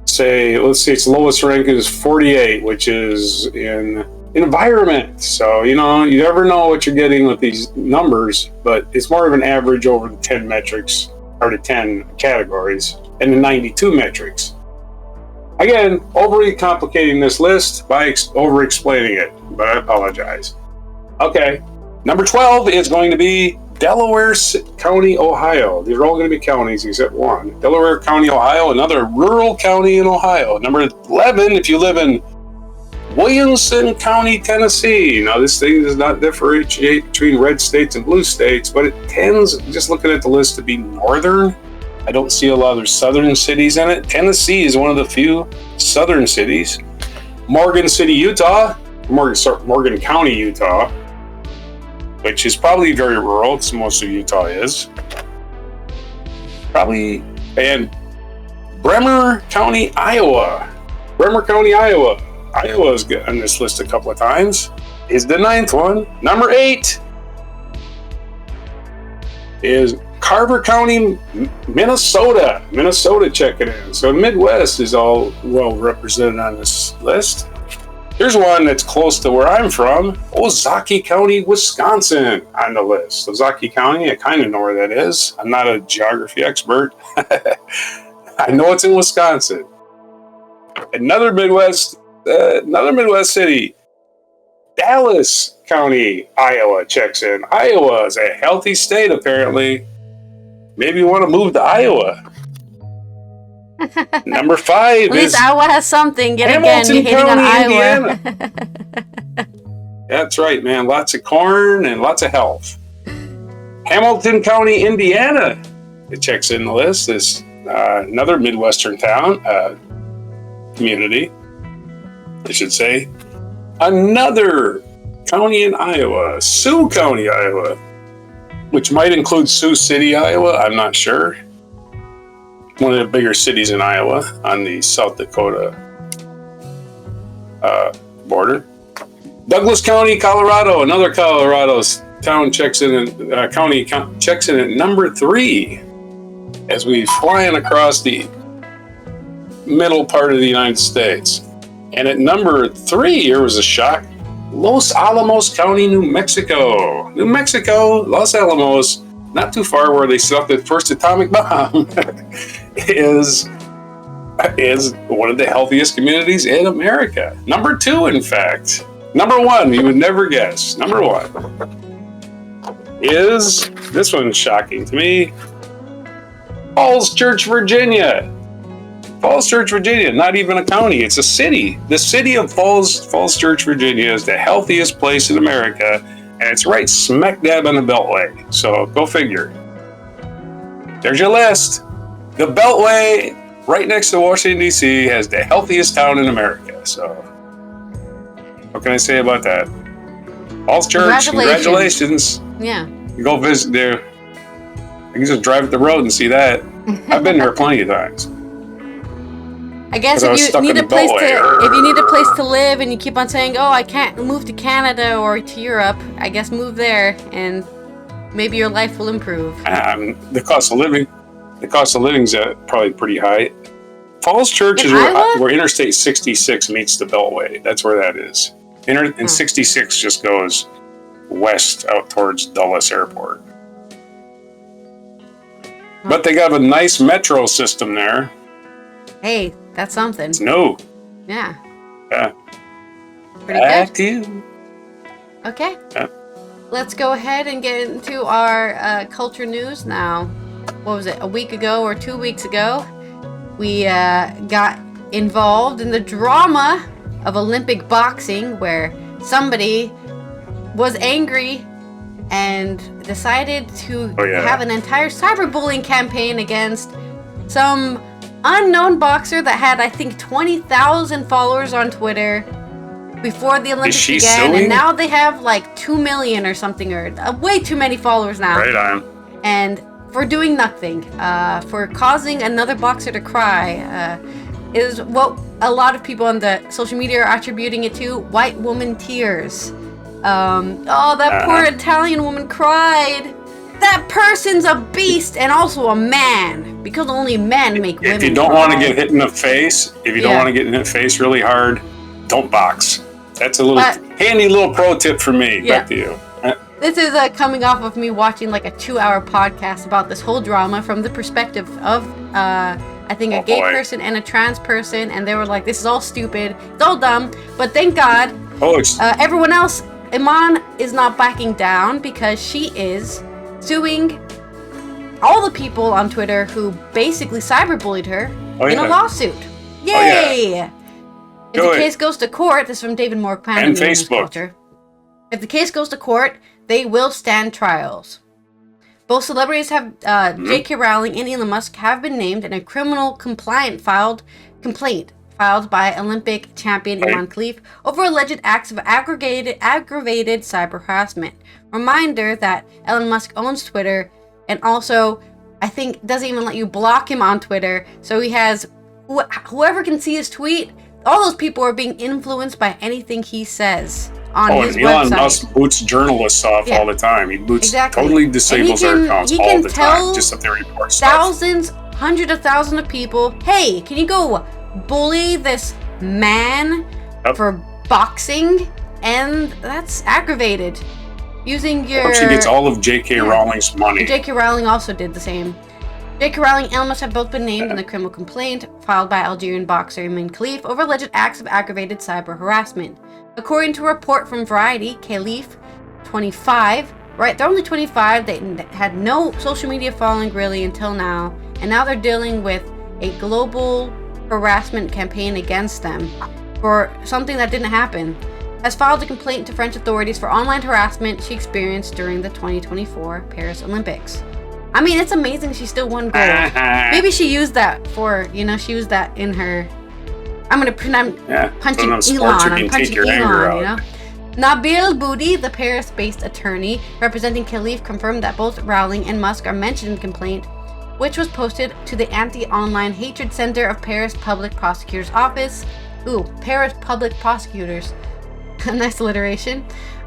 let's say its lowest rank is 48, which is in environment. So, you never know what you're getting with these numbers, but it's more of an average over the 10 metrics, or the 10 categories, and the 92 metrics. Again, overly complicating this list by over-explaining it, but I apologize. Okay, number 12 is going to be Delaware County, Ohio. These are all going to be counties except one. Delaware County, Ohio, another rural county in Ohio. Number 11, if you live in Williamson County, Tennessee. Now, this thing does not differentiate between red states and blue states, but it tends, just looking at the list, to be northern. I don't see a lot of southern cities in it. Tennessee is one of the few southern cities. Morgan County, Utah, which is probably very rural, because most of Utah is. Probably, and Bremer County, Iowa. Iowa's on this list a couple of times. Is the 9th one. Number 8 is Carver County, Minnesota. Minnesota checking in. So the Midwest is all well represented on this list. Here's one that's close to where I'm from. Ozaukee County, Wisconsin on the list. Ozaukee County, I kind of know where that is. I'm not a geography expert. I know it's in Wisconsin. Another Midwest city. Dallas County, Iowa checks in. Iowa is a healthy state, apparently. Maybe you want to move to Iowa. Number 5 At least Iowa has something. Yet Hamilton again, you're hating on Iowa. That's right, man. Lots of corn and lots of health. Hamilton County, Indiana. It checks in the list. It's another Midwestern town, community, I should say. Another county in Iowa, Sioux County, Iowa, which might include Sioux City, Iowa. I'm not sure. One of the bigger cities in Iowa on the South Dakota border. Douglas County, Colorado, another Colorado's town checks in, county checks in at number 3 as we flying across the middle part of the United States. And at number 3, here was a shock, Los Alamos County, New Mexico. New Mexico, Los Alamos, not too far where they set up the first atomic bomb, is one of the healthiest communities in America. Number 2, in fact. Number 1, you would never guess. Number 1 is, this one's shocking to me, Falls Church, Virginia. Falls Church, Virginia, not even a county, it's a city. The city of Falls Church, Virginia is the healthiest place in America, and it's right smack dab on the Beltway. So go figure. There's your list. The Beltway, right next to Washington, D.C., has the healthiest town in America. So what can I say about that? Falls Church, congratulations. Yeah. You go visit there. I can just drive up the road and see that. I've been there plenty of times. I guess if you need a place to live and you keep on saying, "Oh, I can't move to Canada or to Europe," I guess move there and maybe your life will improve. The cost of living is probably pretty high. Falls Church is where Interstate 66 meets the Beltway. That's where that is. And 66 just goes west out towards Dulles Airport. But they got a nice metro system there. Hey, that's something. No. Yeah. Yeah. Pretty Back good. to you. Okay. Yeah. Let's go ahead and get into our culture news now. What was it? A week ago or 2 weeks ago, we got involved in the drama of Olympic boxing where somebody was angry and decided to Oh, yeah. have an entire cyberbullying campaign against some unknown boxer that had, I think, 20,000 followers on Twitter before the Olympics she began, suing? and now they have like 2 million or something, or way too many followers now. Right on. And for doing nothing, for causing another boxer to cry, is what a lot of people on the social media are attributing it to: white woman tears. Oh, that poor Italian woman cried. That person's a beast and also a man, because only men make women. If you don't want to get hit in the face, really hard, don't box. That's a little handy little pro tip for me. Yeah. Back to you. This is coming off of me watching like a 2-hour podcast about this whole drama from the perspective of I think a gay person and a trans person, and they were like, this is all stupid, it's all dumb, but thank God everyone else, Iman is not backing down, because she is suing all the people on Twitter who basically cyberbullied her in a lawsuit. Yay! If the case goes to court, this is from David Moore, and Facebook. If the case goes to court, they will stand trials. Both celebrities have, J.K. Rowling and Elon Musk have been named in a criminal complaint filed by Olympic champion Iman Khalif over alleged acts of aggravated cyber harassment. Reminder that Elon Musk owns Twitter, and also, I think, doesn't even let you block him on Twitter. So he has, whoever can see his tweet, all those people are being influenced by anything he says on his website. Elon Musk boots journalists off all the time. He boots totally disables their accounts all the time, just that they report stuff. Thousands, hundreds of thousands of people, hey, can you go bully this man for boxing? And that's aggravated. Using your... She gets all of J.K. Rowling's money. J.K. Rowling also did the same. J.K. Rowling and Elon Musk have both been named in the criminal complaint filed by Algerian boxer Iman Khalif over alleged acts of aggravated cyber harassment. According to a report from Variety, Khalif, 25, they're only 25, they had no social media following really until now, and now they're dealing with a global harassment campaign against them for something that didn't happen, has filed a complaint to French authorities for online harassment she experienced during the 2024 Paris Olympics. I mean, it's amazing she still won gold. Maybe she used that she used that in her... I'm going to punching Elon. I'm punching Elon, Nabil Boudi, the Paris-based attorney representing Khalif, confirmed that both Rowling and Musk are mentioned in the complaint, which was posted to the Anti-Online Hatred Center of Paris Public Prosecutor's Office. Paris Public Prosecutors. Nice alliteration.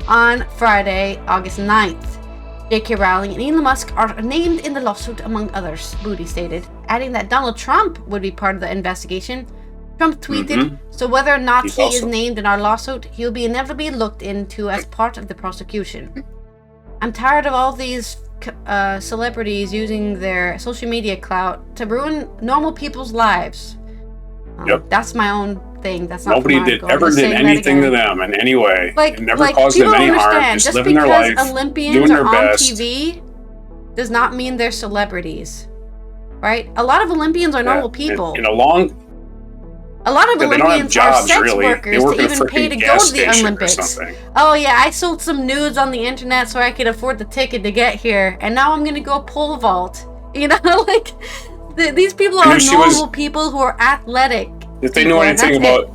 On Friday, August 9th. J.K. Rowling and Elon Musk are named in the lawsuit, among others, Boudi stated, adding that Donald Trump would be part of the investigation. Trump tweeted, so whether or not he is named in our lawsuit, he'll be inevitably looked into as part of the prosecution. I'm tired of all these celebrities using their social media clout to ruin normal people's lives. That's my own thing. That's not nobody ever did anything to them in any way. It never caused them any harm. Just living their life, Olympians doing their are best. On TV does not mean they're celebrities, right? A lot of Olympians are normal people. A lot of Olympians are sex workers to even pay to go to the Olympics. Oh yeah, I sold some nudes on the internet so I could afford the ticket to get here, and now I'm gonna go pole vault. These people are normal people who are athletic. If they knew anything about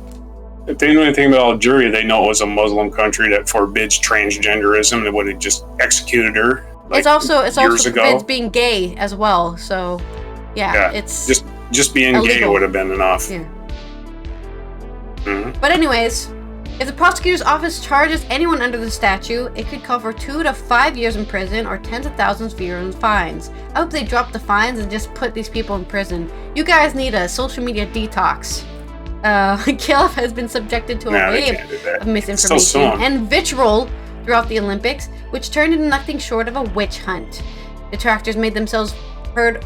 Algeria, they know it was a Muslim country that forbids transgenderism. They would have just executed her. It's also forbids being gay as well. So, it's just being illegal. Gay would have been enough. Yeah. But anyways, if the prosecutor's office charges anyone under the statute, it could cover 2 to 5 years in prison or tens of thousands of euros in fines. I hope they drop the fines and just put these people in prison. You guys need a social media detox. Khalif has been subjected to a wave of misinformation and vitriol throughout the Olympics, which turned into nothing short of a witch hunt. Detractors made themselves heard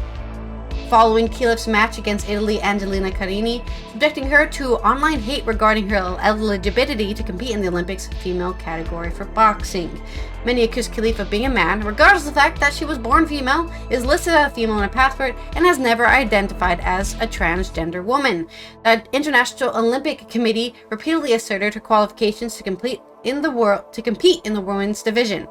following Khalif's match against Italy Angelina Carini, subjecting her to online hate regarding her eligibility to compete in the Olympics female category for boxing. Many accuse Khalif of being a man, regardless of the fact that she was born female, is listed as a female in her passport, and has never identified as a transgender woman. The International Olympic Committee repeatedly asserted her qualifications to compete in the women's division.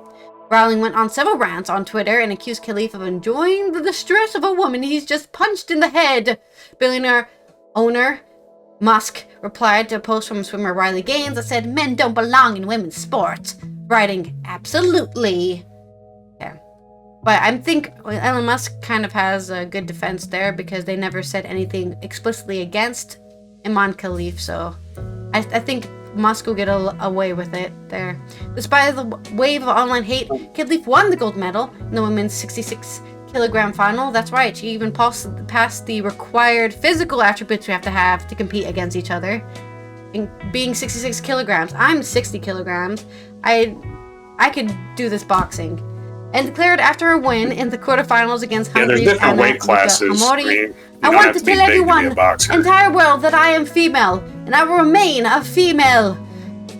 Rowling went on several rants on Twitter and accused Khalif of enjoying the distress of a woman he's just punched in the head. Billionaire owner Musk replied to a post from swimmer Riley Gaines that said men don't belong in women's sports, writing, absolutely. Yeah. But I think Elon Musk kind of has a good defense there because they never said anything explicitly against Imam Khalif, so I think Musk will get away with it there. Despite the wave of online hate, Khalif won the gold medal in the women's 66-kilogram final. That's right, she even passed the required physical attributes you have to compete against each other. In being 66 kilograms, I'm 60 kilograms. I could do this boxing. And declared after her win in the quarterfinals against Hungary's there's different weight classes. I want to tell everyone, entire world, that I am female, and I will remain a female.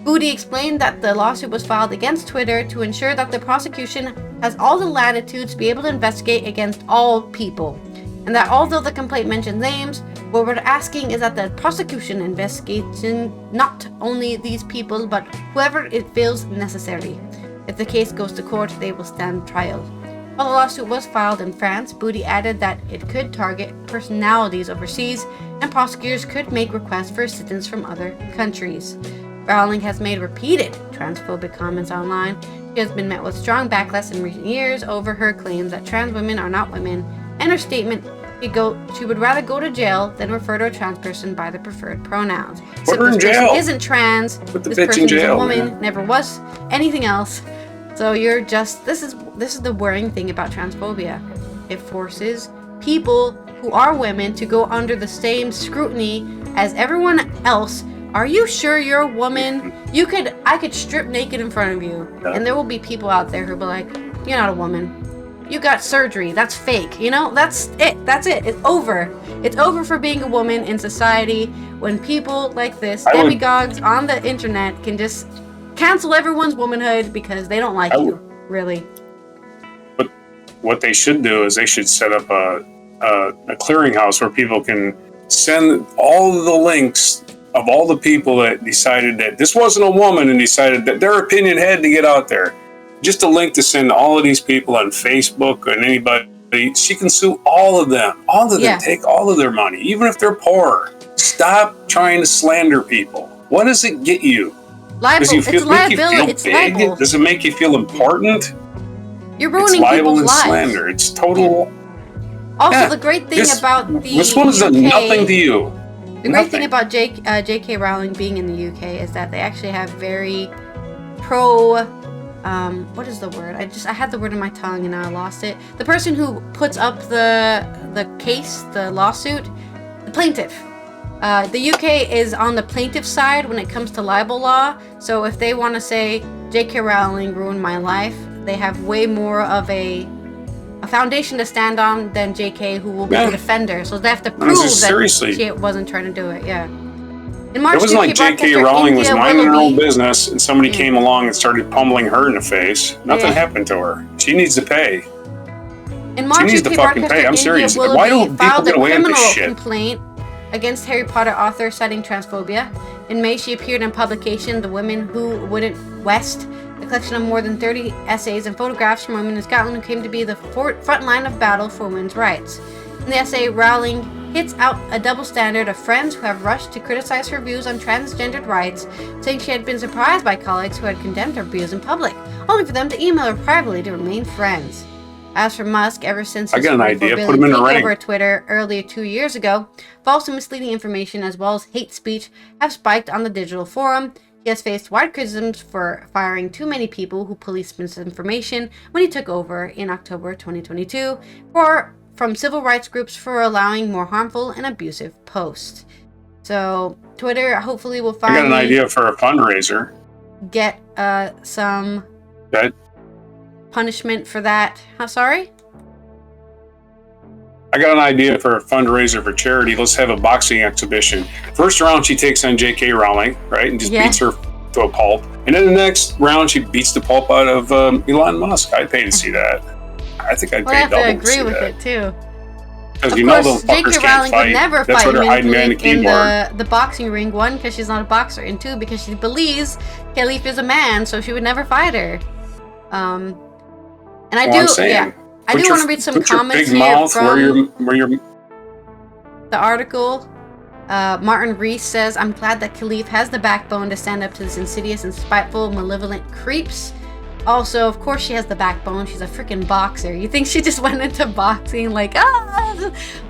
Booty explained that the lawsuit was filed against Twitter to ensure that the prosecution has all the latitude to be able to investigate against all people, and that although the complaint mentions names, what we're asking is that the prosecution investigation not only these people, but whoever it feels necessary. If the case goes to court, they will stand trial. While the lawsuit was filed in France, Booty added that it could target personalities overseas, and prosecutors could make requests for assistance from other countries. Rowling has made repeated transphobic comments online. She has been met with strong backlash in recent years over her claims that trans women are not women, and her statement she would rather go to jail than refer to a trans person by their preferred pronouns. Put her in jail. Person isn't trans. Put the this bitch person in jail, is a woman, man. never was anything else. So you're just this is the worrying thing about transphobia. It forces people who are women to go under the same scrutiny as everyone else. Are you sure you're a woman? I could strip naked in front of you, and there will be people out there who'll be like, you're not a woman. You got surgery. That's fake. That's it. That's it. It's over. It's over for being a woman in society when people like this, demagogues on the internet, can just cancel everyone's womanhood because they don't like you. Really. But what they should do is they should set up a clearinghouse where people can send all the links of all the people that decided that this wasn't a woman and decided that their opinion had to get out there. Just a link to send all of these people on Facebook and anybody. She can sue all of them. All of them. Take all of their money, even if they're poor. Stop trying to slander people. What does it get you? Libel. It's liability. It's libel. Does it make you feel important? You're ruining libel people's and lives. Slander. It's total. Also, the great thing about the this one's done nothing to you. The great thing about J.K. Rowling being in the UK is that they actually have very pro. What is the word? I had the word in my tongue and now I lost it. The person who puts up the case, the lawsuit, the plaintiff. The UK is on the plaintiff's side when it comes to libel law. So if they want to say J.K. Rowling ruined my life, they have way more of a foundation to stand on than J.K., who will be the defender. So they have to prove that she wasn't trying to do it. Yeah. In March, it wasn't like J.K. Rowling was minding her own business and somebody came along and started pummeling her in the face. Nothing happened to her. She needs to pay. In March, she needs to fucking pay. I'm serious. Why don't people get away with this shit? Complaint against Harry Potter author citing transphobia. In May, she appeared in publication The Women Who Wouldn't West, a collection of more than 30 essays and photographs from women in Scotland who came to be the front line of battle for women's rights. In the essay, Rowling hits out a double standard of friends who have rushed to criticize her views on transgendered rights, saying she had been surprised by colleagues who had condemned her views in public, only for them to email her privately to remain friends. As for Musk, ever since his takeover Twitter earlier 2 years ago, false and misleading information as well as hate speech have spiked on the digital forum. He has faced wide criticisms for firing too many people who policed misinformation when he took over in October 2022, from civil rights groups for allowing more harmful and abusive posts. So Twitter hopefully will finally... I got an idea for a fundraiser. Get some punishment for that. Sorry? I got an idea for a fundraiser for charity. Let's have a boxing exhibition. First round, she takes on J.K. Rowling, right? And just beats her to a pulp. And then the next round, she beats the pulp out of Elon Musk. I'd pay to see that. I think I'd pay double to see that. I have to agree with it, too. Because you know those fuckers can't fight. Never That's why they're hiding behind the keyboard. In the boxing ring, 1, because she's not a boxer, and 2, because she believes Khalif is a man, so she would never fight her. And I Well, I'm do, saying, yeah, I do want to read some put your comments big here mouth from where your the article. Martin Reese says, I'm glad that Khalif has the backbone to stand up to this insidious and spiteful, malevolent creeps. Also, of course she has the backbone. She's a freaking boxer. You think she just went into boxing like,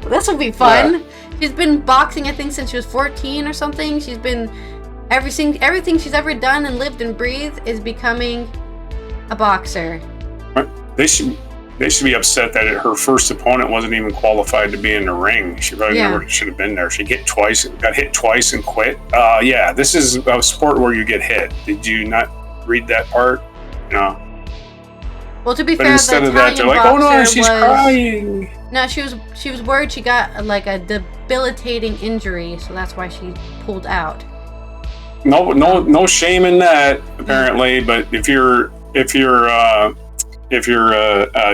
this will be fun. Yeah. She's been boxing, I think, since she was 14 or something. She's been, everything she's ever done and lived and breathed is becoming a boxer. They should be upset that her first opponent wasn't even qualified to be in the ring. She probably never should have been there. She got hit twice and quit. Yeah, this is a sport where you get hit. Did you not read that part? No. Well, to be but fair, instead the of that, they're like, "Oh no, she's crying." No, she was worried she got like a debilitating injury, so that's why she pulled out. No shame in that, apparently. But if you're a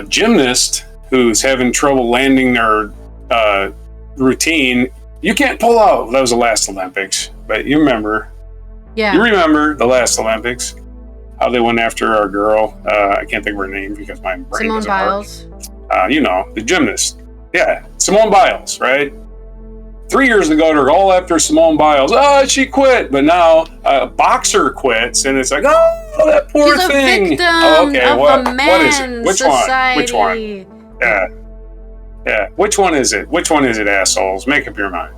gymnast who's having trouble landing their routine, you can't pull out. That was the last Olympics, but you remember. Yeah. You remember the last Olympics? How they went after our girl. I can't think of her name because my brain doesn't work. You know, the gymnast. Yeah, Simone Biles, right? 3 years ago, they're all after Simone Biles. Oh, she quit. But now a boxer quits, and it's like, oh, that poor She's thing. A victim of what is it? Which society. one? Yeah. Which one is it? Which one is it, assholes? Make up your mind.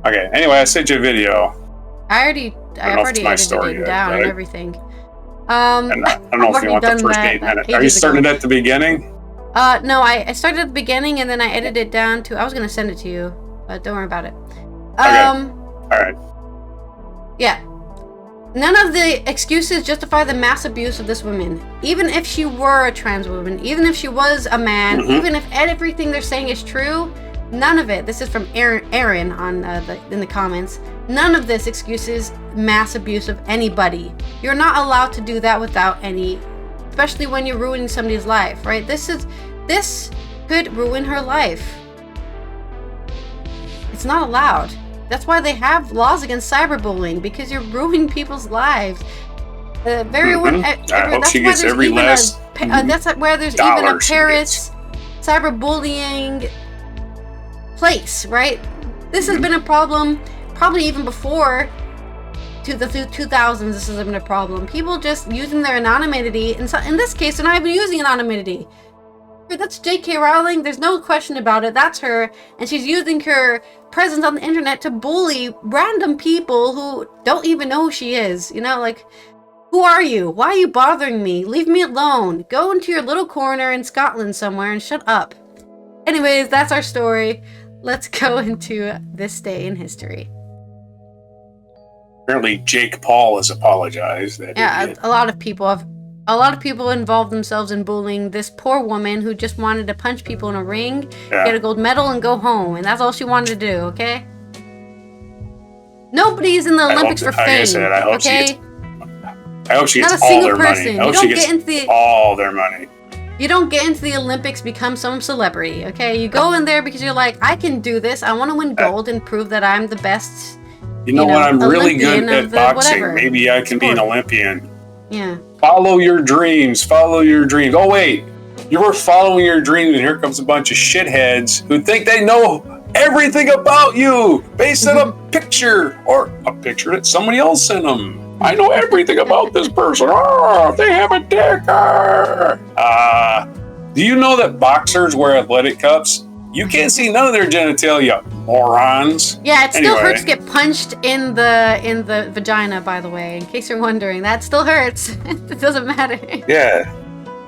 Okay. Anyway, I sent you a video. I've already edited it down and everything. I don't know if you want the first 8 minutes. Are you starting at the beginning? No, I started at the beginning and then I edited it down to. I was gonna send it to you, but don't worry about it. Okay. All right. Yeah. None of the excuses justify the mass abuse of this woman. Even if she were a trans woman, even if she was a man, even if everything they're saying is true, none of it. This is from Aaron on in the comments. None of this excuses mass abuse of anybody. You're not allowed to do that without any, especially when you're ruining somebody's life, right? This could ruin her life. It's not allowed. That's why they have laws against cyberbullying, because you're ruining people's lives. I hope she gets every last that's where there's even a Paris cyberbullying place, right? This has been a problem probably even before to the 2000s. This has been a problem. People just using their anonymity. In this case, they're not even using anonymity. That's J.K. Rowling. There's no question about it. That's her. And she's using her presence on the internet to bully random people who don't even know who she is. You know, like, who are you? Why are you bothering me? Leave me alone. Go into your little corner in Scotland somewhere and shut up. Anyways, that's our story. Let's go into this day in history. Apparently, Jake Paul has apologized. Yeah, a lot of people involved themselves in bullying this poor woman who just wanted to punch people in a ring, get a gold medal, and go home. And that's all she wanted to do, okay? Nobody's in the Olympics for fame, okay? I hope she gets all their money. I hope she gets all their money. You don't get into the Olympics, become some celebrity, okay? You go in there because you're like, I can do this. I want to win gold and prove that I'm the best. You know what? I'm really good at boxing. Maybe I can be an Olympian. Yeah. Follow your dreams. Follow your dreams. Oh, wait. You were following your dreams, and here comes a bunch of shitheads who think they know everything about you based on a picture or a picture that somebody else sent them. I know everything about this person. Oh, they have a dick. Do you know that boxers wear athletic cups? You can't see none of their genitalia, morons. Yeah, it still hurts to get punched in the vagina, by the way, in case you're wondering. That still hurts. It doesn't matter. Yeah.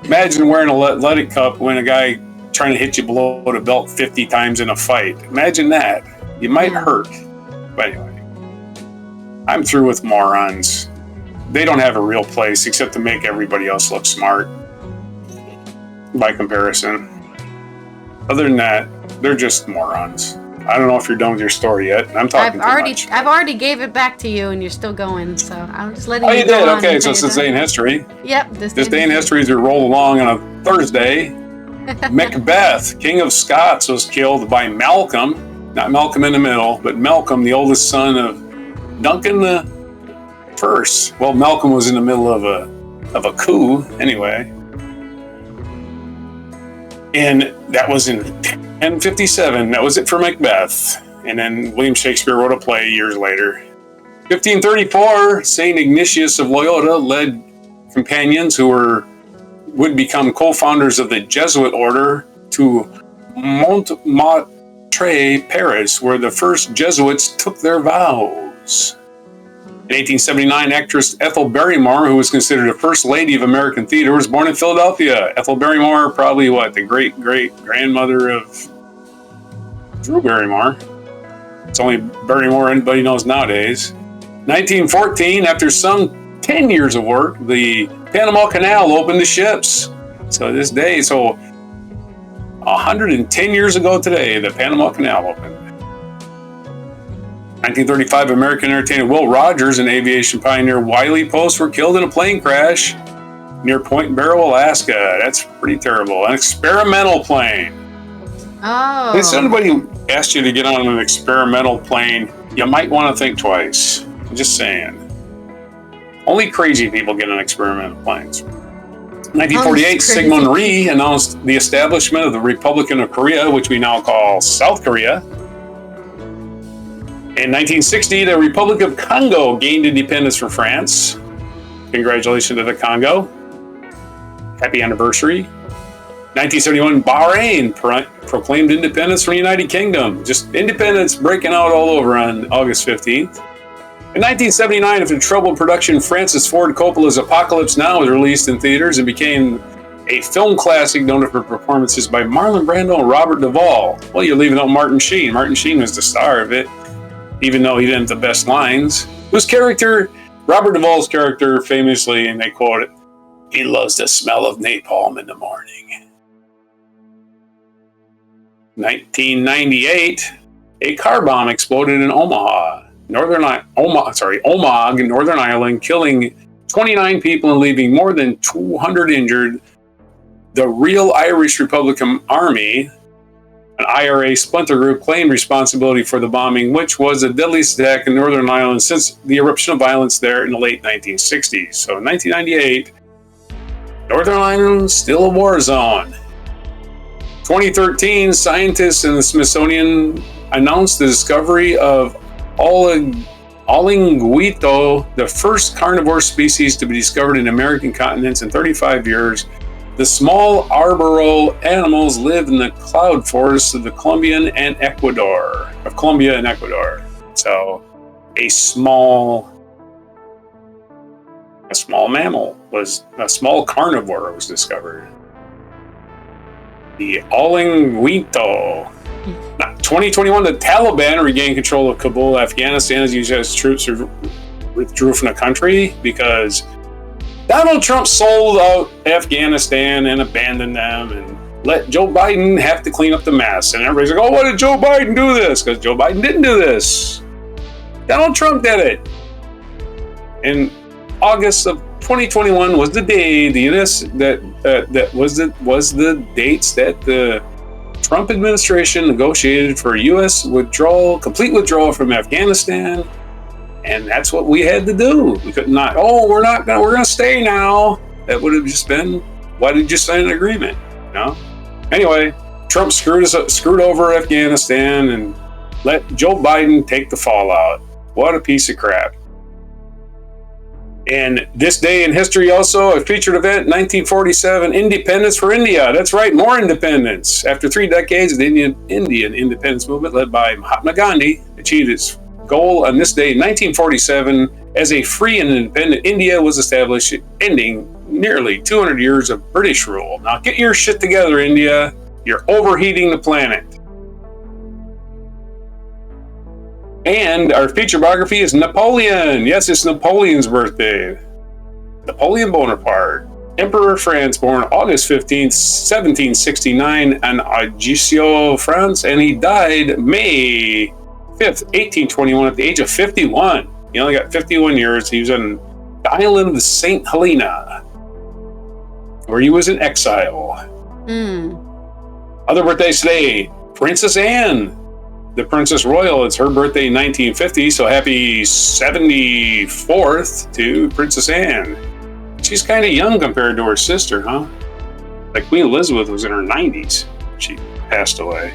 Imagine wearing an athletic cup when a guy trying to hit you below the belt 50 times in a fight. Imagine that. You might hurt. But anyway, I'm through with morons. They don't have a real place except to make everybody else look smart by comparison. Other than that, they're just morons. I don't know if you're done with your story yet. I'm talking too much. I've already gave it back to you, and you're still going. So I'm just letting you. Oh, you did? Okay, so it's this day in history. Yep. This day in history as we roll along on a Thursday. Macbeth, King of Scots, was killed by Malcolm, not Malcolm in the Middle, but Malcolm, the oldest son of Duncan the First. Well, Malcolm was in the middle of a coup, anyway. And that was in 1057. That was it for Macbeth. And then William Shakespeare wrote a play years later. 1534, St. Ignatius of Loyola led companions who would become co-founders of the Jesuit order to Montmartre, Paris, where the first Jesuits took their vows. In 1879, actress Ethel Barrymore, who was considered the first lady of American theater, was born in Philadelphia. Ethel Barrymore, probably the great-great-grandmother of Drew Barrymore. It's only Barrymore anybody knows nowadays. 1914, after some 10 years of work, the Panama Canal opened to ships. So 110 years ago today, the Panama Canal opened. 1935, American entertainer Will Rogers and aviation pioneer Wiley Post were killed in a plane crash near Point Barrow, Alaska. That's pretty terrible. An experimental plane. Oh. If anybody asked you to get on an experimental plane, you might want to think twice. I'm just saying. Only crazy people get on experimental planes. 1948, Syngman Rhee announced the establishment of the Republic of Korea, which we now call South Korea. In 1960, the Republic of Congo gained independence from France. Congratulations to the Congo. Happy anniversary. 1971, Bahrain proclaimed independence from the United Kingdom. Just independence breaking out all over on August 15th. In 1979, after troubled production, Francis Ford Coppola's Apocalypse Now was released in theaters and became a film classic noted for performances by Marlon Brando and Robert Duvall. Well, you're leaving out Martin Sheen. Martin Sheen was the star of it, even though he didn't have the best lines. Robert Duvall's character, famously, and they quote it, "He loves the smell of napalm in the morning." 1998, a car bomb exploded in Omagh, Northern Ireland, killing 29 people and leaving more than 200 injured. The Real Irish Republican Army, an IRA splinter group, claimed responsibility for the bombing, which was the deadliest attack in Northern Ireland since the eruption of violence there in the late 1960s. So in 1998, Northern Ireland still a war zone. 2013, scientists in the Smithsonian announced the discovery of Olinguito, the first carnivore species to be discovered in American continents in 35 years. The small arboreal animals live in the cloud forests of Colombia and Ecuador. So a small carnivore was discovered. The Olinguito. 2021, the Taliban regained control of Kabul, Afghanistan, as U.S. troops withdrew from the country because Donald Trump sold out Afghanistan and abandoned them and let Joe Biden have to clean up the mess. And everybody's like, oh, why did Joe Biden do this? Because Joe Biden didn't do this. Donald Trump did it. In August of 2021 was the day that was the dates that the Trump administration negotiated for U.S. complete withdrawal from Afghanistan. And that's what we had to do. We could not, we're going to stay now. That would have just been, why did you sign an agreement? Anyway, Trump screwed over Afghanistan and let Joe Biden take the fallout. What a piece of crap. And this day in history also, a featured event, 1947, independence for India. That's right, more independence. After 3 decades, the Indian independence movement led by Mahatma Gandhi achieved its goal on this day in 1947 as a free and independent India was established, ending nearly 200 years of British rule. Now get your shit together, India. You're overheating the planet. And our feature biography is Napoleon. Yes, it's Napoleon's birthday. Napoleon Bonaparte, Emperor of France, born August 15th, 1769 in Ajaccio, France, and he died May 5th, 1821 at the age of 51. He only got 51 years. He was on the island of St. Helena, where he was in exile. Other birthdays today, Princess Anne, the Princess Royal. It's her birthday in 1950, so happy 74th to Princess Anne. She's kind of young compared to her sister, huh? Like Queen Elizabeth was in her 90s. She passed away.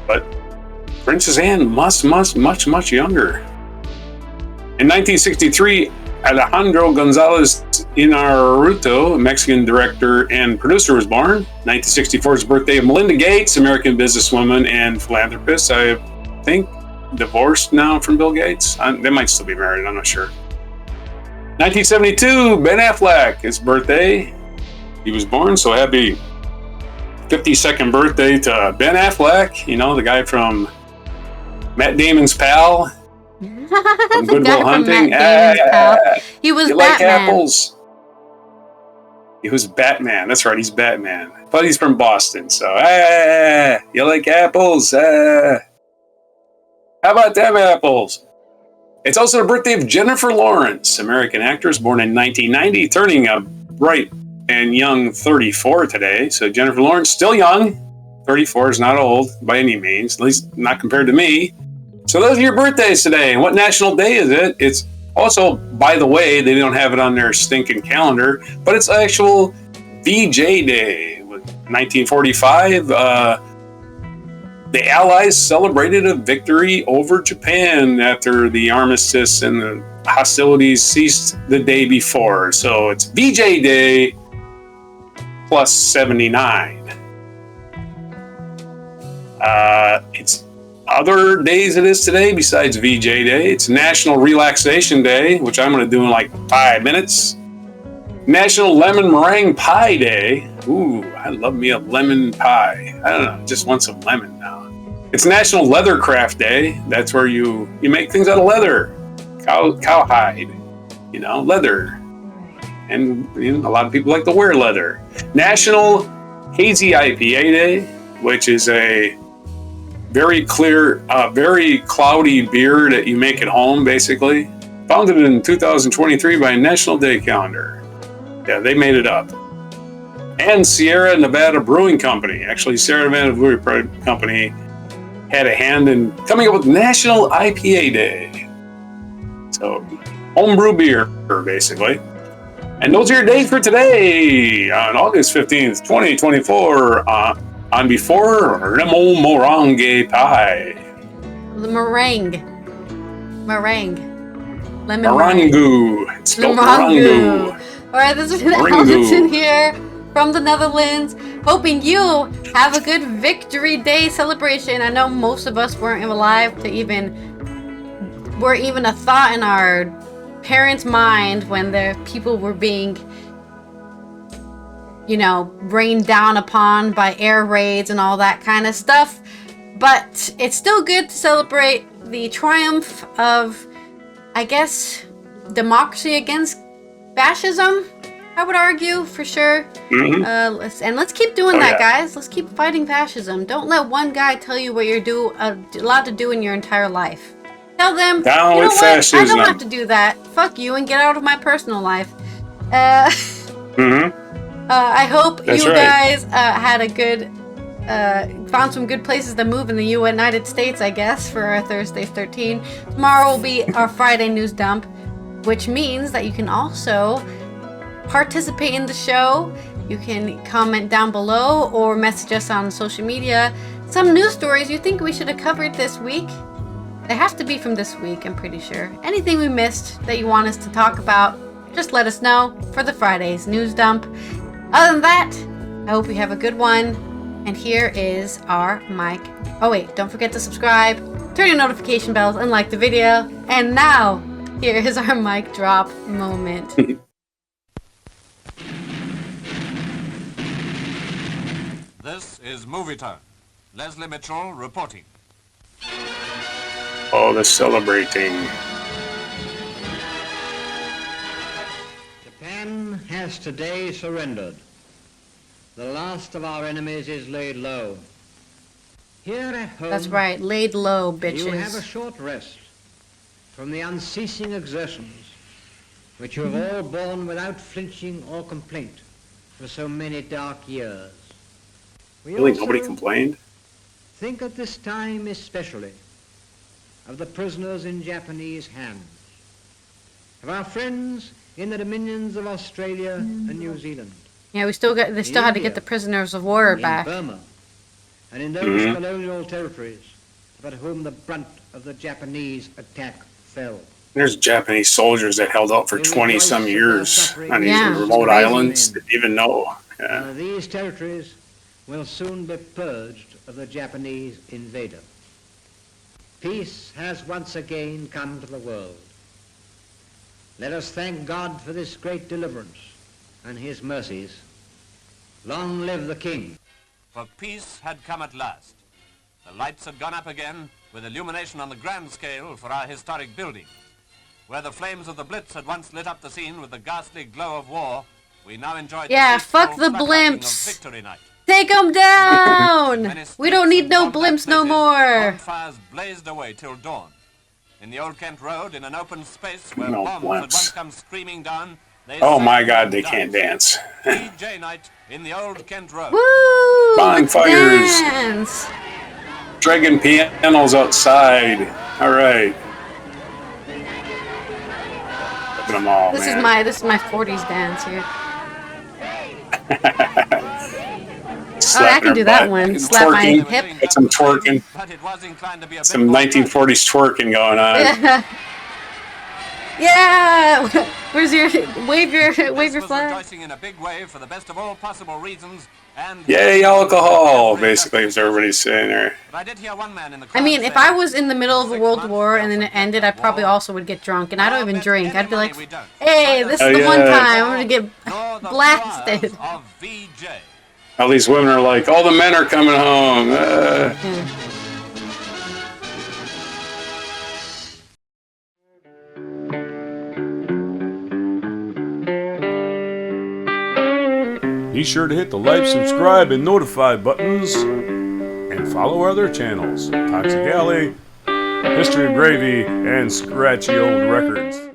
But Princess Anne much younger. In 1963, Alejandro Gonzalez Inarritu, a Mexican director and producer, was born. 1964 is the birthday of Melinda Gates, American businesswoman and philanthropist. I think divorced now from Bill Gates. They might still be married, I'm not sure. 1972, Ben Affleck, his birthday. He was born, so happy 52nd birthday to Ben Affleck. You know, the guy from Matt Damon's pal. From Good Will Hunting. He was you Batman. Like apples? He was Batman. That's right, he's Batman. But he's from Boston, so you like apples? How about them apples? It's also the birthday of Jennifer Lawrence, American actress born in 1990, turning a bright and young 34 today. So Jennifer Lawrence, still young. 34 is not old by any means, at least not compared to me. So those are your birthdays today. And what national day is it? It's also, by the way, they don't have it on their stinking calendar, but it's actual VJ Day. 1945, the Allies celebrated a victory over Japan after the armistice and the hostilities ceased the day before. So it's VJ Day plus 79. It's other days it is today besides VJ Day. It's National Relaxation Day, which I'm going to do in like 5 minutes. National Lemon Meringue Pie Day. Ooh, I love me a lemon pie. I don't know, just want some lemon now. It's National Leathercraft Day. That's where you make things out of leather. Cowhide, leather. And a lot of people like to wear leather. National Hazy IPA Day, which is a very clear, very cloudy beer that you make at home, basically. Founded in 2023 by National Day Calendar. Yeah, they made it up. And Sierra Nevada Brewing Company. Actually, Sierra Nevada Brewing Company had a hand in coming up with National IPA Day. So, homebrew beer, basically. And those are your days for today, on August 15th, 2024, on Before Lemon Meringue Pie. The meringue. Lemon meringue. It's spelled meringue. Alright, this has been Allison here from the Netherlands, hoping you have a good Victory Day celebration. I know most of us weren't alive to were even a thought in our parents' mind when the people were being, rained down upon by air raids and all that kind of stuff. But it's still good to celebrate the triumph of, I guess, democracy against fascism, I would argue, for sure. Mm-hmm. Let's keep doing that, guys. Let's keep fighting fascism. Don't let one guy tell you what you're allowed to do in your entire life. Tell them, down with fascism. I don't have to do that. Fuck you, and get out of my personal life. I hope That's you right. guys had a good, found some good places to move in the United States, I guess, for our Thursday 13. Tomorrow will be our Friday news dump, which means that you can also participate in the show. You can comment down below or message us on social media. Some news stories you think we should have covered this week. They have to be from this week, I'm pretty sure. Anything we missed that you want us to talk about, just let us know for the Friday's news dump. Other than that, I hope you have a good one. And here is our mic. Oh wait, don't forget to subscribe, turn your notification bells, and like the video. And now, here is our mic drop moment. This is Movie Time. Leslie Mitchell reporting. Oh, the celebrating. Japan has today surrendered. The last of our enemies is laid low. Here at home, That's right, laid low, bitches. you have a short rest from the unceasing exertions which you have all borne without flinching or complaint for so many dark years. We Really, also nobody complained? think at this time especially of the prisoners in Japanese hands, of our friends in the dominions of Australia and New Zealand, Yeah, they still had to get the prisoners of war in back. Burma, and in those colonial territories about whom the brunt of the Japanese attack fell. There's Japanese soldiers that held out for 20 some years on these remote islands. Didn't even know. Yeah. These territories will soon be purged of the Japanese invader. Peace has once again come to the world. Let us thank God for this great deliverance and his mercies. Long live the King. For peace had come at last. The lights had gone up again with illumination on the grand scale for our historic building. Where the flames of the Blitz had once lit up the scene with the ghastly glow of war, we now enjoyed fuck the blimps. Victory Night. Take them down! We don't need no blimps no more! Bonfires blazed away till dawn. In the Old Kent Road, in an open space where No bombs blimps. had once come screaming down, they Oh sang my God, they and can't danced. dance. DJ night in the Old Kent Road. Woo! Bonfires. Dance! Dragon pianos outside. All right. Look at them all, This man. is my 40s dance here. I Slapping can her do that butt. one. Slap my Twerking. hip. Got some twerking. But it was inclined to be a bit Some more 1940s twerking going on. Yeah. Yeah. Where's your wave your This was flag? rejoicing in a big way for the best of all possible reasons, and Yay, alcohol, basically, is everybody's saying there. But I did hear one man in the I crowd mean, if say, I was in the middle of a world war and then it ended, I probably also would get drunk, and I don't even drink. I'd be like, hey, this is the one time I'm gonna get "Nor the blasted. flowers of VJ. All these women are like, all the men are coming home. Be sure to hit the like, subscribe, and notify buttons, and follow our other channels, Toxic Alley, History of Gravy, and Scratchy Old Records.